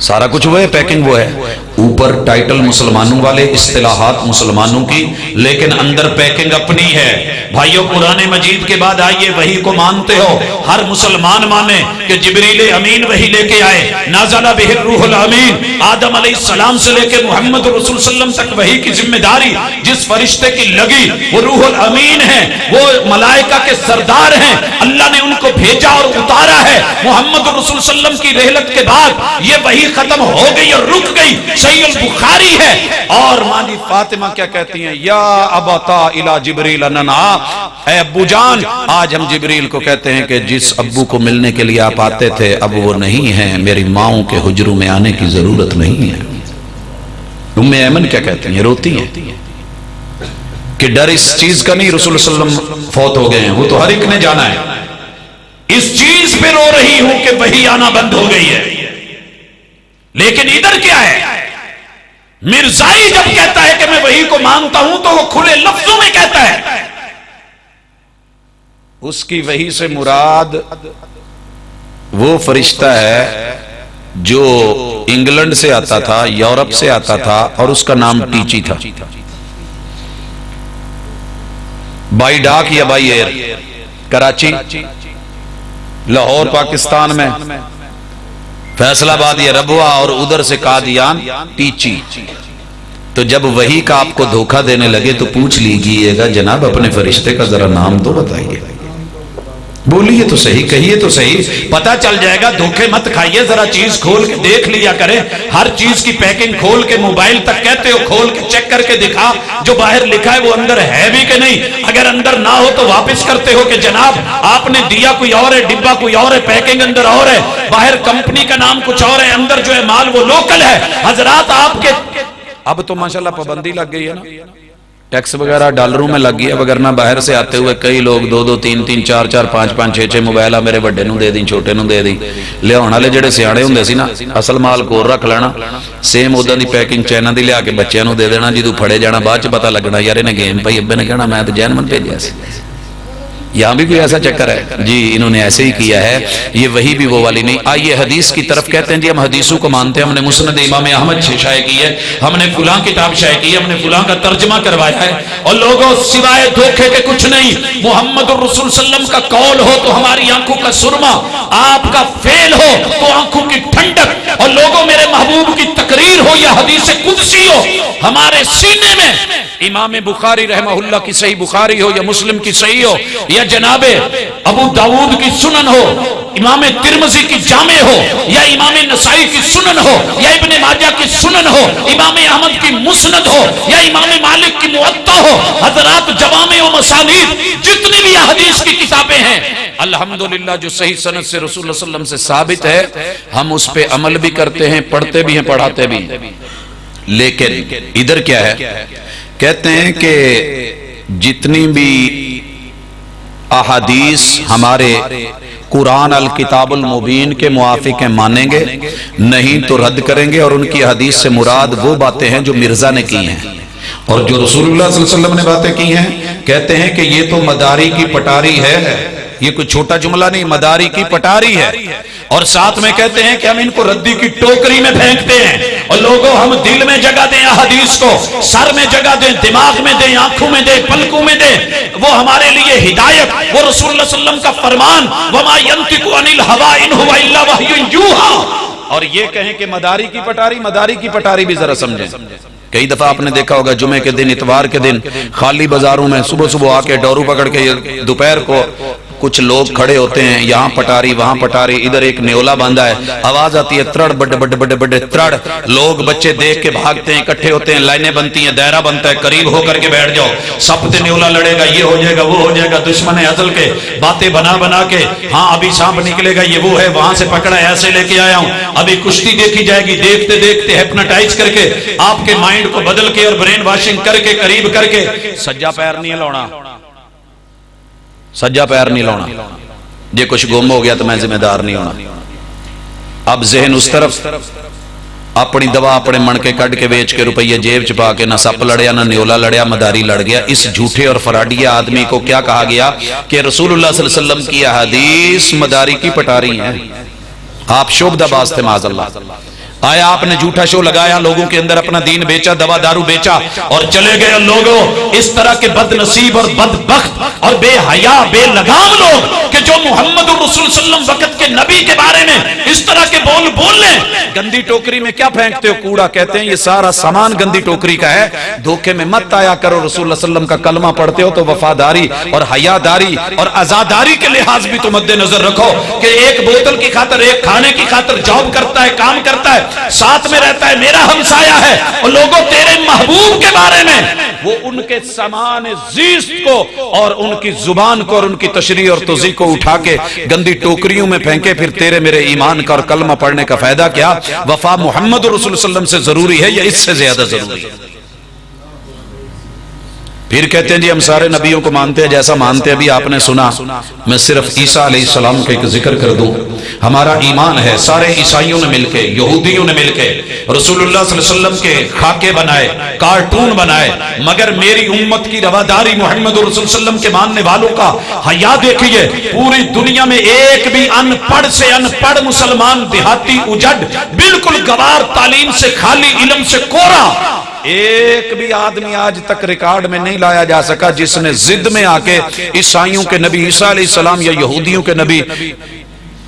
سارا کچھ وہ ہے، پیکنگ وہ ہے، اوپر ٹائٹل مسلمانوں والے، اصطلاحات مسلمانوں کی، لیکن اندر پیکنگ اپنی ہے۔ بھائیو قرآن مجید کے بعد آئیے وحی کو مانتے ہو، ہر مسلمان مانے کہ جبریل امین وحی لے کے آئے، نازل بہ الروح الامین، آدم علیہ السلام سے لے کے محمد رسول صلی اللہ علیہ وسلم تک وحی کی ذمہ داری جس فرشتے کی لگی وہ روح الامین ہے، وہ ملائکہ کے سردار ہیں، اللہ نے ان کو بھیجا اور اتارا ہے۔ محمد رسول صلی اللہ علیہ وسلم کی رحلت کے بعد یہ وحی ختم ہو گئی اور رک گئی، صحیح البخاری ہے۔ اور ماں فاطمہ کیا کہتی ہیں؟ یا ابتا الی جبریل اننا، اے ابو جان آج ہم جبریل کو کہتے ہیں کہ جس ابو کو ملنے کے لیے آپ آتے تھے اب وہ نہیں ہیں، میری ماؤں کے حجروں میں آنے کی ضرورت نہیں ہے۔ ام ایمن کیا کہتی ہیں؟ روتی ہیں کہ ڈر اس چیز کا نہیں رسول صلی اللہ علیہ وسلم فوت ہو گئے ہیں، وہ تو ہر ایک نے جانا ہے، اس چیز پہ رو رہی ہوں کہ وحی آنا بند ہو گئی ہے۔ لیکن ادھر کیا ہے؟ مرزائی جب کہتا ہے کہ میں وحی کو مانتا ہوں تو وہ کھلے لفظوں میں کہتا ہے، اس کی وحی سے مراد وہ فرشتہ ہے جو انگلینڈ سے آتا تھا، یورپ سے آتا تھا، اور اس کا نام ٹیچی تھا، بائی ڈاک یا بائی ایئر، کراچی، لاہور پاکستان میں، فیصل آباد یا ربوہ، اور ادھر سے قادیان ٹیچی۔ تو جب وحی کا آپ کو دھوکہ دینے لگے تو پوچھ لیجئے گا جناب اپنے فرشتے کا ذرا نام تو بتائیے، بولیے تو صحیح، کہیے تو صحیح، پتہ چل جائے گا۔ دھوکے مت کھائیے، ذرا چیز کھول کے دیکھ لیا کریں، ہر چیز کی پیکنگ کھول کے، موبائل تک کہتے ہو کھول کے چیک کر کے دکھا، جو باہر لکھا ہے وہ اندر ہے بھی کہ نہیں، اگر اندر نہ ہو تو واپس کرتے ہو کہ جناب آپ نے دیا کوئی اور ہے، ڈبہ کوئی اور ہے، پیکنگ اندر اور ہے، باہر کمپنی کا نام کچھ اور ہے، اندر جو ہے مال وہ لوکل ہے۔ حضرات آپ کے اب تو ماشاءاللہ پابندی لگ گئی ہے نا، ٹیکس وغیرہ ڈالروں میں لگ گیا، وگرنہ باہر سے آتے ہوئے کئی لوگ 2-2 3-3 4-4 5-5 6-6 موبائل میرے بڑے نو دے دیں، چھوٹے نو دے دیں، لیاؤن والے جڑے سیاڑے ہوندے سی نا، اصل مال کور رکھ لینا، سیم اوداں دی پیکنگ چائنا دی لیا کے بچیاں نو دے دینا، جدوں پھڑے جانا بعد چ پتہ لگنا یار انہیں گیم پئی، ابے نے کہنا میں تو جہنم بھیجیا سی۔ یہاں بھی کوئی ایسا چکر ہے جی، انہوں نے ایسے ہی کیا ہے، یہ وہی بھی وہ والی نہیں۔ آئیے حدیث کی طرف، کہتے ہیں جی ہم حدیثوں کو مانتے ہیں، ہم نے مسند امام احمد شائع کی ہے، ہم نے فلاں کتاب شائع کی ہے، ہم نے فلاں کا ترجمہ کروایا ہے، اور لوگوں سوائے دھوکے کے کچھ نہیں۔ محمد الرسول صلی اللہ علیہ وسلم کا قول ہو تو ہماری آنکھوں کا سرما، آپ کا فعل ہو تو آنکھوں کی ٹھنڈک، اور لوگوں میرے محبوب کی تقریر ہو یا حدیث قدسی ہو ہمارے سینے میں، امام بخاری رحمہ اللہ کی صحیح بخاری ہو یا مسلم کی صحیح ہو یا جناب ابو داؤد کی سنن ہو، امام ترمذی کی جامع ہو یا امام نسائی کی سنن ہو یا ابن ماجہ کی سنن ہو، امام احمد کی مسند ہو یا امام مالک کی موطا ہو، حضرات جوامع و مسانید جتنی بھی حدیث کی کتابیں ہیں الحمدللہ جو صحیح سند سے رسول اللہ صلی اللہ علیہ وسلم سے ثابت ہے، ہم اس پہ عمل بھی کرتے ہیں، پڑھتے بھی ہیں، پڑھاتے بھی ہیں۔ لیکن ادھر کیا ہے، کہتے ہیں کہ جتنی بھی احادیث ہمارے قرآن الکتاب المبین کے موافق ہیں مانیں گے، نہیں تو رد کریں گے، اور ان کی حدیث سے مراد وہ باتیں ہیں جو مرزا نے کی ہیں، اور جو رسول اللہ صلی اللہ علیہ وسلم نے باتیں کی ہیں کہتے ہیں کہ یہ تو مداری کی پٹاری ہے، یہ کوئی چھوٹا جملہ نہیں، مداری کی پٹاری ہے، اور ساتھ میں کہتے ہیں کہ ہم ان کو ردی کی ٹوکری میں پھینکتے ہیں، اور لوگوں ہم دل میں جگہ دیں حدیث کو، سر میں جگہ دیں، دماغ میں دیں، آنکھوں میں دیں، پلکوں میں دیں، وہ ہمارے لیے ہدایت، وہ رسول اللہ صلی اللہ علیہ وسلم کا فرمان وَمَا يَنْتِقُ عَنِ الْهَوَىٰ إِنْ هُوَ إِلَّا وَحْيٌ يُوحَىٰ، اور یہ کہیں کہ مداری کی پٹاری، مداری کی پٹاری بھی ذرا سمجھیں۔ کئی دفعہ آپ نے دیکھا ہوگا جمعے کے دن، اتوار کے دن خالی بازاروں میں صبح صبح آ کے ڈورو پکڑ کے دوپہر کو کچھ لوگ کھڑے ہوتے ہیں، یہاں پٹاری وہاں پٹاری، ادھر ایک نیولا باندھا ہے، آواز آتی ہے ترڑ بڑے بڑے بڑے بڑے ترڑ، لوگ بچے دیکھ کے بھاگتے ہیں، اکٹھے ہوتے ہیں، لائنیں بنتی ہیں، دائرہ بنتا ہے، قریب ہو کر کے بیٹھ جاؤ، سب تے نیولا لڑے گا، یہ ہو جائے گا وہ ہو جائے گا، دشمن ازل کے باتیں بنا بنا کے، ہاں ابھی سانپ نکلے گا، یہ وہ ہے، وہاں سے پکڑا ایسے لے کے آیا ہوں، ابھی کشتی دیکھی جائے گی، دیکھتے دیکھتے ہیپناٹائز کر کے آپ کے مائنڈ کو بدل کے اور برین واشنگ کر کے قریب کر کے سجا پیر نہیں لاؤنا، سجا پیر نہیں لاؤنا، یہ کچھ گم ہو گیا تو میں ذمہ دار نہیں ہونا۔ اب ذہن اس طرف، اپنی دوا اپنے من کے کٹ کے بیچ کے روپیے جیب چھپا کے، نہ سپ لڑیا نہ نیولا لڑیا، مداری لڑ گیا۔ اس جھوٹے اور فراڈی آدمی کو کیا کہا گیا کہ رسول اللہ صلی اللہ علیہ وسلم کی احادیث مداری کی پٹاری ہیں، آپ شعبدہ باز تھے معاذ اللہ۔ آیا آپ نے جھوٹا شو لگایا، لوگوں کے اندر اپنا دین بیچا، دوا دارو بیچا اور چلے گئے لوگوں، اس طرح کے بد نصیب اور بدبخت اور بے حیا بے لگام لوگ کہ جو محمد الرسول صلی اللہ علیہ وسلم وقت کے نبی کے بارے میں اس طرح کے بول لیں۔ گندی ٹوکری میں کیا پھینکتے ہو؟ کوڑا، کہتے ہیں یہ سارا سامان گندی ٹوکری کا ہے، دھوکے میں مت آیا کرو، رسول اللہ صلی اللہ علیہ وسلم کا کلمہ پڑھتے ہو تو وفاداری اور حیاداری اور عزاداری کے لحاظ بھی تو مد نظر رکھو کہ ایک بوتل کی خاطر، ایک کھانے کی خاطر جاب کرتا ہے، کام کرتا ہے، ساتھ میں رہتا ہے، میرا ہمسایہ ہے، اور لوگوں تیرے محبوب کے بارے میں وہ ان کے سامان زیست کو اور ان کی زبان کو اور ان کی تشریح اور توضیح کو اٹھا کے گندی ٹوکریوں میں پھینکے، پھر تیرے میرے ایمان کا اور کلمہ پڑھنے کا فائدہ کیا؟ وفا محمد رسول صلی اللہ علیہ وسلم سے ضروری ہے یا اس سے زیادہ ضروری ہے؟ پھر کہتے ہیں جی ہم سارے نبیوں کو مانتے ہیں، جیسا مانتے ہیں ابھی آپ نے سنا۔ میں صرف عیسیٰ علیہ السلام کا ایک ذکر کر دوں۔ ہمارا ایمان ہے صارے عیسائیوں نے مل کے، یہودیوں نے مل کے رسول اللہ صلی اللہ علیہ وسلم کے خاکے بنائے، کارٹون بنائے، مگر میری امت کی رواداری محمد رسول صلی اللہ علیہ وسلم کے ماننے والوں کا حیا دیکھیے، پوری دنیا میں ایک بھی ان پڑھ سے ان پڑھ مسلمان، دیہاتی، اجڑ، بالکل گوار، تعلیم سے خالی، علم سے کورا، ایک بھی آدمی آج تک ریکارڈ میں نہیں لایا جا سکا جس نے ضد میں آ کے عیسائیوں کے نبی عیسیٰ علیہ السلام یا یہودیوں کے نبی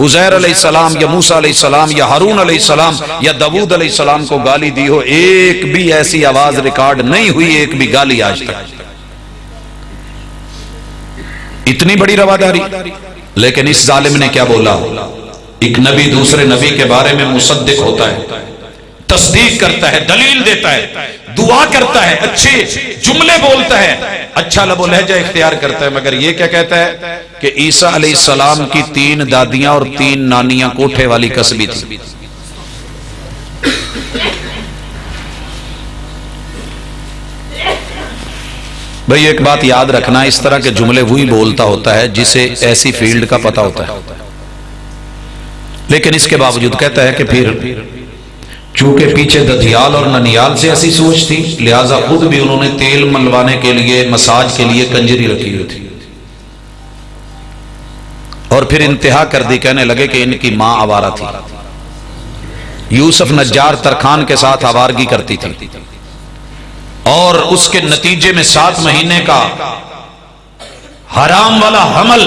عزیر علیہ السلام یا موسیٰ علیہ السلام یا ہارون علیہ السلام یا داؤد علیہ السلام کو گالی دی ہو۔ ایک بھی ایسی آواز ریکارڈ نہیں ہوئی، ایک بھی گالی آج تک۔ اتنی بڑی رواداری، لیکن اس ظالم نے کیا بولا؟ ایک نبی دوسرے نبی کے بارے میں مصدق ہوتا ہے، تصدیق کرتا ہے، دلیل دیتا ہے، دعا کرتا ہے، اچھے جملے بولتا ہے، اچھا لب و لہجہ اختیار کرتا ہے، مگر یہ کیا کہتا ہے کہ عیسیٰ علیہ السلام کی 3 دادیاں اور 3 نانیاں کوٹھے والی قصبی تھی۔ بھئی ایک بات یاد رکھنا، اس طرح کے جملے وہی بولتا ہوتا ہے جسے ایسی فیلڈ کا پتہ ہوتا ہے، لیکن اس کے باوجود کہتا ہے کہ پھر چونکہ پیچھے ددھیال اور ننیال سے ایسی سوچ تھی، لہٰذا خود بھی انہوں نے تیل ملوانے کے لیے، مساج کے لیے کنجری رکھی ہوئی تھی، اور پھر انتہا کر دی، کہنے لگے کہ ان کی ماں آوارہ تھی، یوسف نجار ترکھان کے ساتھ آوارگی کرتی تھی، اور اس کے نتیجے میں 7 مہینے کا حرام والا حمل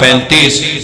35।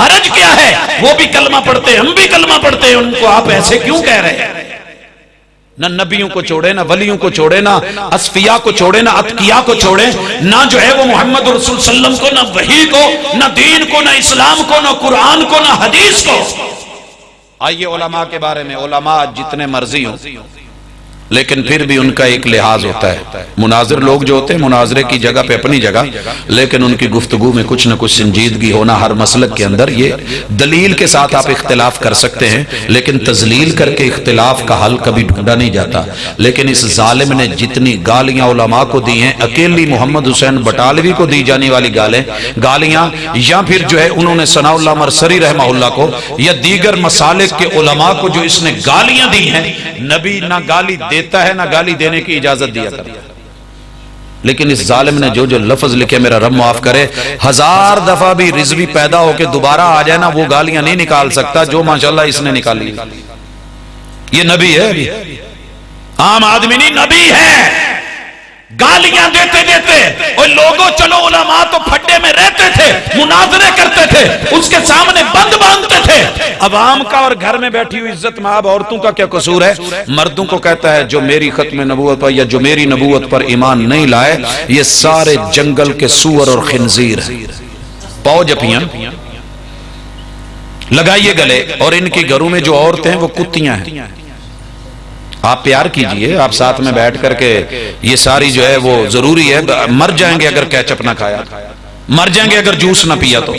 حرج کیا ہے؟ وہ بھی کلمہ پڑھتے، ہم بھی کلمہ پڑھتے ہیں، ان کو آپ ایسے کیوں کہہ رہے ہیں؟ نہ نبیوں کو چھوڑے، نہ ولیوں کو چھوڑے، نہ اصفیاء کو چھوڑے، نہ اتقیاء کو چھوڑے، نہ جو ہے وہ محمد رسول صلی اللہ علیہ وسلم کو، نہ وحی کو، نہ دین کو، نہ اسلام کو، نہ قرآن کو، نہ حدیث کو۔ آئیے علماء کے بارے میں، علماء جتنے مرضی ہوں لیکن پھر بھی ان کا ایک لحاظ ہوتا ہے۔ مناظر لوگ جو ہوتے ہیں مناظرے کی جگہ پہ اپنی جگہ، لیکن ان کی گفتگو میں کچھ نہ کچھ سنجیدگی ہونا ہر مسلک کے اندر۔ یہ دلیل کے ساتھ آپ اختلاف کر سکتے ہیں لیکن تذلیل کر کے اختلاف کا حل کبھی ڈھونڈا نہیں جاتا۔ لیکن اس ظالم نے جتنی گالیاں علماء کو دی ہیں، اکیلی محمد حسین بٹالوی کو دی جانے والی گالیاں، یا پھر جو ہے انہوں نے ثناء اللہ مرسری رحمہ اللہ کو یا دیگر مسالک کے علماء کو جو اس نے گالیاں دی ہیں، نبی نہ گالی دیتا ہے نہ گالی دینے کی اجازت دیا کرتا ہے۔ لیکن اس ظالم نے جو لفظ لکھے، میرا رب معاف کرے، 1000 دفعہ بھی رضوی پیدا ہو کے دوبارہ آ جائے نا، وہ گالیاں نہیں نکال سکتا جو ماشاءاللہ اس نے نکالی۔ یہ نبی ہے، عام آدمی نہیں، نبی ہے۔ گالیاں دیتے دیتے اور لوگوں، چلو علماء تو پھڈے میں رہتے تھے، مناظرے کرتے تھے، اس کے سامنے بند باندھتے تھے۔ عوام کا اور گھر میں بیٹھی ہوئی عزت مآب عورتوں کا کیا قصور ہے؟ مردوں کو کہتا ہے جو میری ختم نبوت پر یا جو میری نبوت پر ایمان نہیں لائے، یہ سارے جنگل کے سور اور خنزیر ہیں۔ پاؤ جپیاں لگائیے گلے، اور ان کے گھروں میں جو عورتیں ہیں وہ کتیاں ہیں۔ آپ پیار کیجئے، آپ ساتھ میں بیٹھ کر کے، یہ ساری جو ہے وہ ضروری ہے۔ مر جائیں گے اگر کیچپ نہ کھایا، مر جائیں گے اگر جوس نہ پیا تو،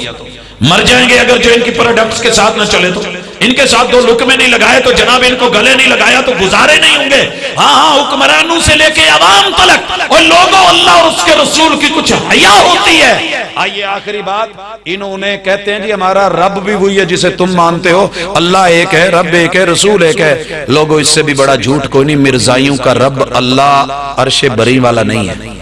مر جائیں گے اگر جو ان کی پروڈکٹس کے ساتھ نہ چلے تو، ان کے ساتھ 2 لقمے نہیں لگائے تو جناب ان کو گلے نہیں لگایا تو گزارے نہیں ہوں گے۔ ہاں ہاں، حکمرانوں سے لے کے عوام تلک اور لوگوں، اللہ اور اس کے رسول کی کچھ حیا ہوتی ہے۔ آئیے آخری بات، انہوں نے کہتے ہیں جی ہمارا رب بھی وہی ہے جسے تم مانتے ہو، اللہ ایک ہے، رب ایک ہے، رسول ایک ہے۔ لوگوں، اس سے بھی بڑا جھوٹ کوئی نہیں۔ مرزائیوں کا رب اللہ عرش بری والا نہیں ہے،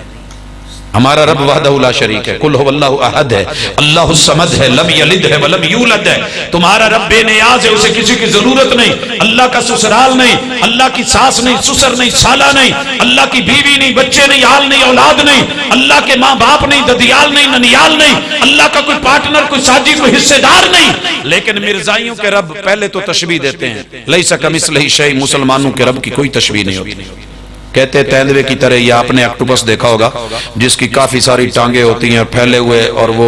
ہمارا رب وحدہ لا شریک ہے، قل هو اللہ احد ہے، اللہ الصمد ہے، لم یلد ہے ولم یولد ہے۔ تمہارا رب بے نیاز ہے، اسے کسی کی ضرورت نہیں، اللہ کا سسرال نہیں، اللہ کی ساس نہیں، سسر نہیں، سالہ نہیں، اللہ کی بیوی نہیں، بچے نہیں، آل نہیں، اولاد نہیں، اللہ کے ماں باپ نہیں، ددیال نہیں، ننیال نہیں، اللہ کا کوئی پارٹنر، کوئی ساجی، کوئی حصے دار نہیں۔ لیکن مرزائیوں کے رب پہلے تو تشبیہ دیتے ہیں، لیس کمثلہ شیء۔ مسلمانوں کے رب کی کوئی تشبیہ نہیں ہوتی۔ کہتے تیندوے کی طرح، یہ آپ نے اکٹوپس دیکھا ہوگا جس کی کافی ساری ٹانگیں ہوتی ہیں پھیلے ہوئے، اور وہ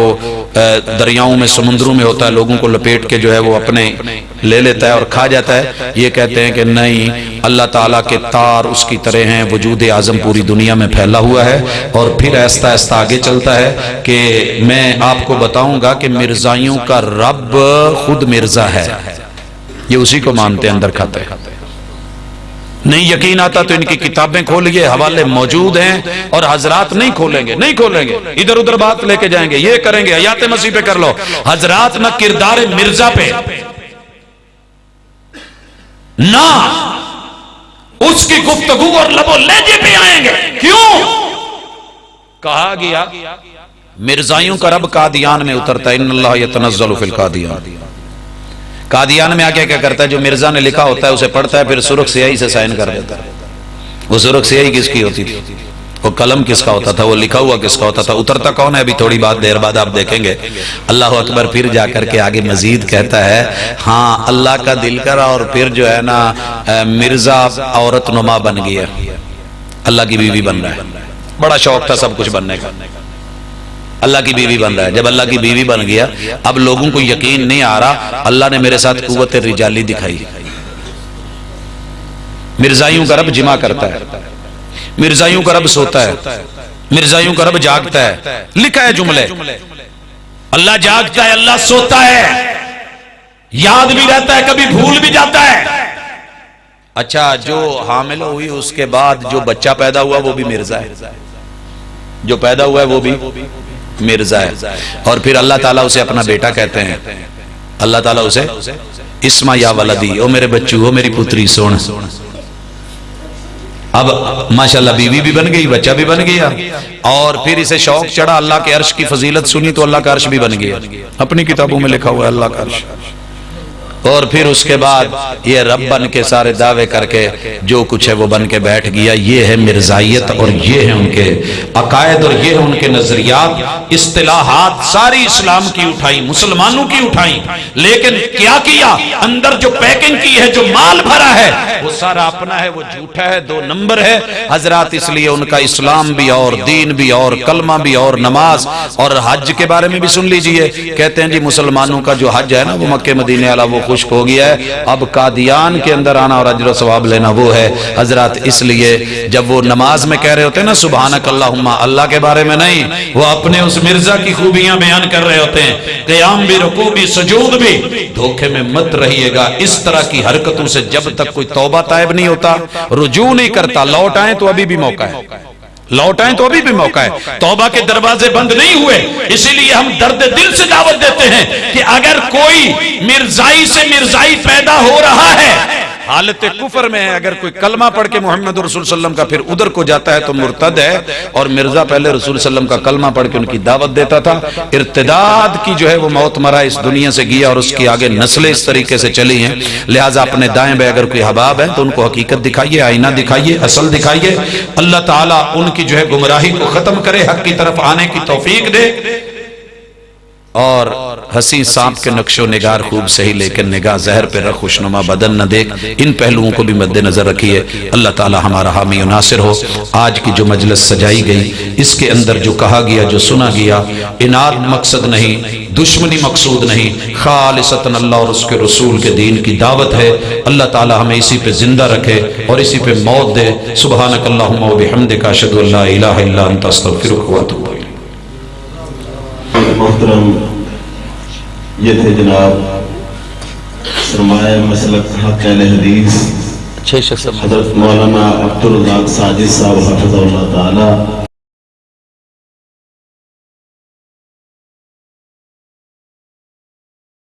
دریاؤں میں، سمندروں میں ہوتا ہے، لوگوں کو لپیٹ کے جو ہے وہ اپنے لے لیتا ہے اور کھا جاتا ہے۔ یہ کہتے ہیں کہ نہیں، اللہ تعالیٰ کے تار اس کی طرح ہیں، وجود اعظم پوری دنیا میں پھیلا ہوا ہے۔ اور پھر آہستہ آہستہ آگے چلتا ہے کہ میں آپ کو بتاؤں گا کہ مرزائیوں کا رب خود مرزا ہے، یہ اسی کو مانتے اندر کھاتے ہیں۔ نہیں یقین آتا تو ان کی کتابیں کھولیے، حوالے موجود ہیں، اور حضرات نہیں کھولیں گے، نہیں کھولیں گے، ادھر ادھر بات لے کے جائیں گے، یہ کریں گے، حیات مسیح پہ کر لو۔ حضرات نہ کردار مرزا پہ، نہ اس کی گفتگو اور لب و لہجے پہ آئیں گے۔ کیوں؟ کہا گیا مرزائیوں کا رب قادیان میں اترتا ہے، ان اللہ یتنزل فی القادیان۔ قادیان میں آگے کیا کرتا ہے؟ جو مرزا نے لکھا ہوتا ہے اسے پڑھتا ہے، پھر سرخ سیاہی سے سائن کر دیتا ہے۔ وہ سرخ سیاہی کس کی ہوتی تھی؟ وہ قلم کس کا ہوتا تھا؟ وہ لکھا ہوا کس کا ہوتا تھا؟ اترتا کون ہے؟ ابھی تھوڑی بات دیر بعد آپ دیکھیں گے۔ اللہ اکبر۔ پھر جا کر کے آگے مزید کہتا ہے، ہاں اللہ کا دل کرا، اور پھر جو ہے نا مرزا عورت نما بن گیا، اللہ کی بیوی بن رہا ہے۔ بڑا شوق تھا سب کچھ بننے کا، اللہ کی بیوی بن رہا ہے۔ جب اللہ کی بیوی بن گیا، اب لوگوں کو یقین نہیں آ رہا، اللہ نے میرے ساتھ قوت رجالی دکھائی۔ مرزائیوں کا رب جمع کرتا ہے، مرزائیوں کا رب سوتا ہے، مرزائیوں کا رب جاگتا ہے۔ لکھا ہے جملے، اللہ جاگتا ہے، اللہ سوتا ہے، یاد بھی رہتا ہے، کبھی بھول بھی جاتا ہے۔ اچھا، جو حامل ہوئی اس کے بعد جو بچہ پیدا ہوا وہ بھی مرزا ہے، جو پیدا ہوا ہے وہ بھی مرزا ہے۔ اور پھر اللہ تعالیٰ اسے اپنا بیٹا کہتے ہیں، اللہ تعالیٰ اسے اسما یا ولدی، او میرے بچو، او میری پتری سونا۔ اب ماشاءاللہ بیوی بھی بن گئی، بچہ بھی بن گیا، اور پھر اسے شوق چڑھا، اللہ کے عرش کی فضیلت سنی تو اللہ کا عرش بھی بن گیا۔ اپنی کتابوں میں لکھا ہوا ہے اللہ کا عرش۔ اور پھر اس کے بعد یہ رب بن کے سارے دعوے کر کے جو کچھ ہے وہ بن کے بیٹھ گیا. یہ ہے مرزائیت اور یہ ہے ان کے عقائد اور یہ ہے ان کے نظریات. اصطلاحات ساری اسلام کی اٹھائی, مسلمانوں کی اٹھائی, لیکن کیا کیا؟ اندر جو پیکنگ کی ہے, جو مال بھرا ہے, وہ سارا اپنا ہے, وہ جھوٹا ہے, 2 نمبر ہے حضرات. اس لیے ان کا اسلام بھی اور دین بھی اور کلمہ بھی اور نماز اور حج کے بارے میں بھی سن لیجئے. کہتے ہیں جی مسلمانوں کا جو حج ہے نا وہ مکہ مدینے والا وہ خشک ہو گیا ہے, اب قادیان کے اندر آنا اور اجر و ثواب لینا وہ ہے حضرات. اس لیے جب وہ نماز میں کہہ رہے ہوتے ہیں نا سبحانک اللہم, اللہ کے بارے میں نہیں, وہ اپنے اس مرزا کی خوبیاں بیان کر رہے ہوتے ہیں. قیام بھی, رکوع بھی, سجود بھی. دھوکے میں مت رہیے گا. اس طرح کی حرکتوں سے جب تک کوئی توبہ تائب نہیں ہوتا, رجوع نہیں کرتا, لوٹ آئیں تو ابھی بھی موقع ہے, لوٹ آئیں تو ابھی بھی موقع ہے. توبہ کے دروازے بند نہیں ہوئے. اسی لیے ہم درد دل سے دعوت دیتے ہیں کہ اگر کوئی مرزائی سے مرزائی پیدا ہو رہا ہے, حالت کفر میں ہے, اگر کوئی کلمہ پڑھ کے محمد رسول صلی اللہ علیہ وسلم کا پھر ادھر کو جاتا ہے تو مرتد ہے. اور مرزا پہلے رسول صلی اللہ علیہ وسلم کا کلمہ پڑھ کے ان کی دعوت دیتا تھا. ارتداد کی جو ہے وہ موت مرا, اس دنیا سے گیا اور اس کی آگے نسلیں اس طریقے سے چلی ہیں. لہٰذا اپنے دائیں بے اگر کوئی حباب ہے تو ان کو حقیقت دکھائیے, آئینہ دکھائیے, اصل دکھائیے. اللہ تعالیٰ ان کی جو ہے گمراہی کو ختم کرے, حق کی طرف آنے کی توفیق دے. اور حسین سانپ کے نقش و نگار خوب صحیح, لیکن نگاہ زہر پہ رکھ, خوشنما بدن نہ دیکھ. ان پہلوؤں کو بھی مد نظر رکھیے. اللہ تعالی ہمارا حامی و ناصر ہو. آج کی جو مجلس سجائی گئی, اس کے اندر جو کہا گیا, جو سنا گیا, اناد مقصد نہیں, دشمنی مقصود نہیں, خالصتاً اللہ اور اس کے رسول کے دین کی دعوت ہے. اللہ تعالی ہمیں اسی پہ زندہ رکھے اور اسی پہ موت دے. سبحانک اللہم و بحمدک, اشہد ان لا الہ الا انت, استغفرک و اتوب الیک. محترم, یہ تھے جناب سرمایہ مسلک حق اہل حدیث حضرت مولانا عبدالرزاق ساجد صاحب حفظہ اللہ تعالی.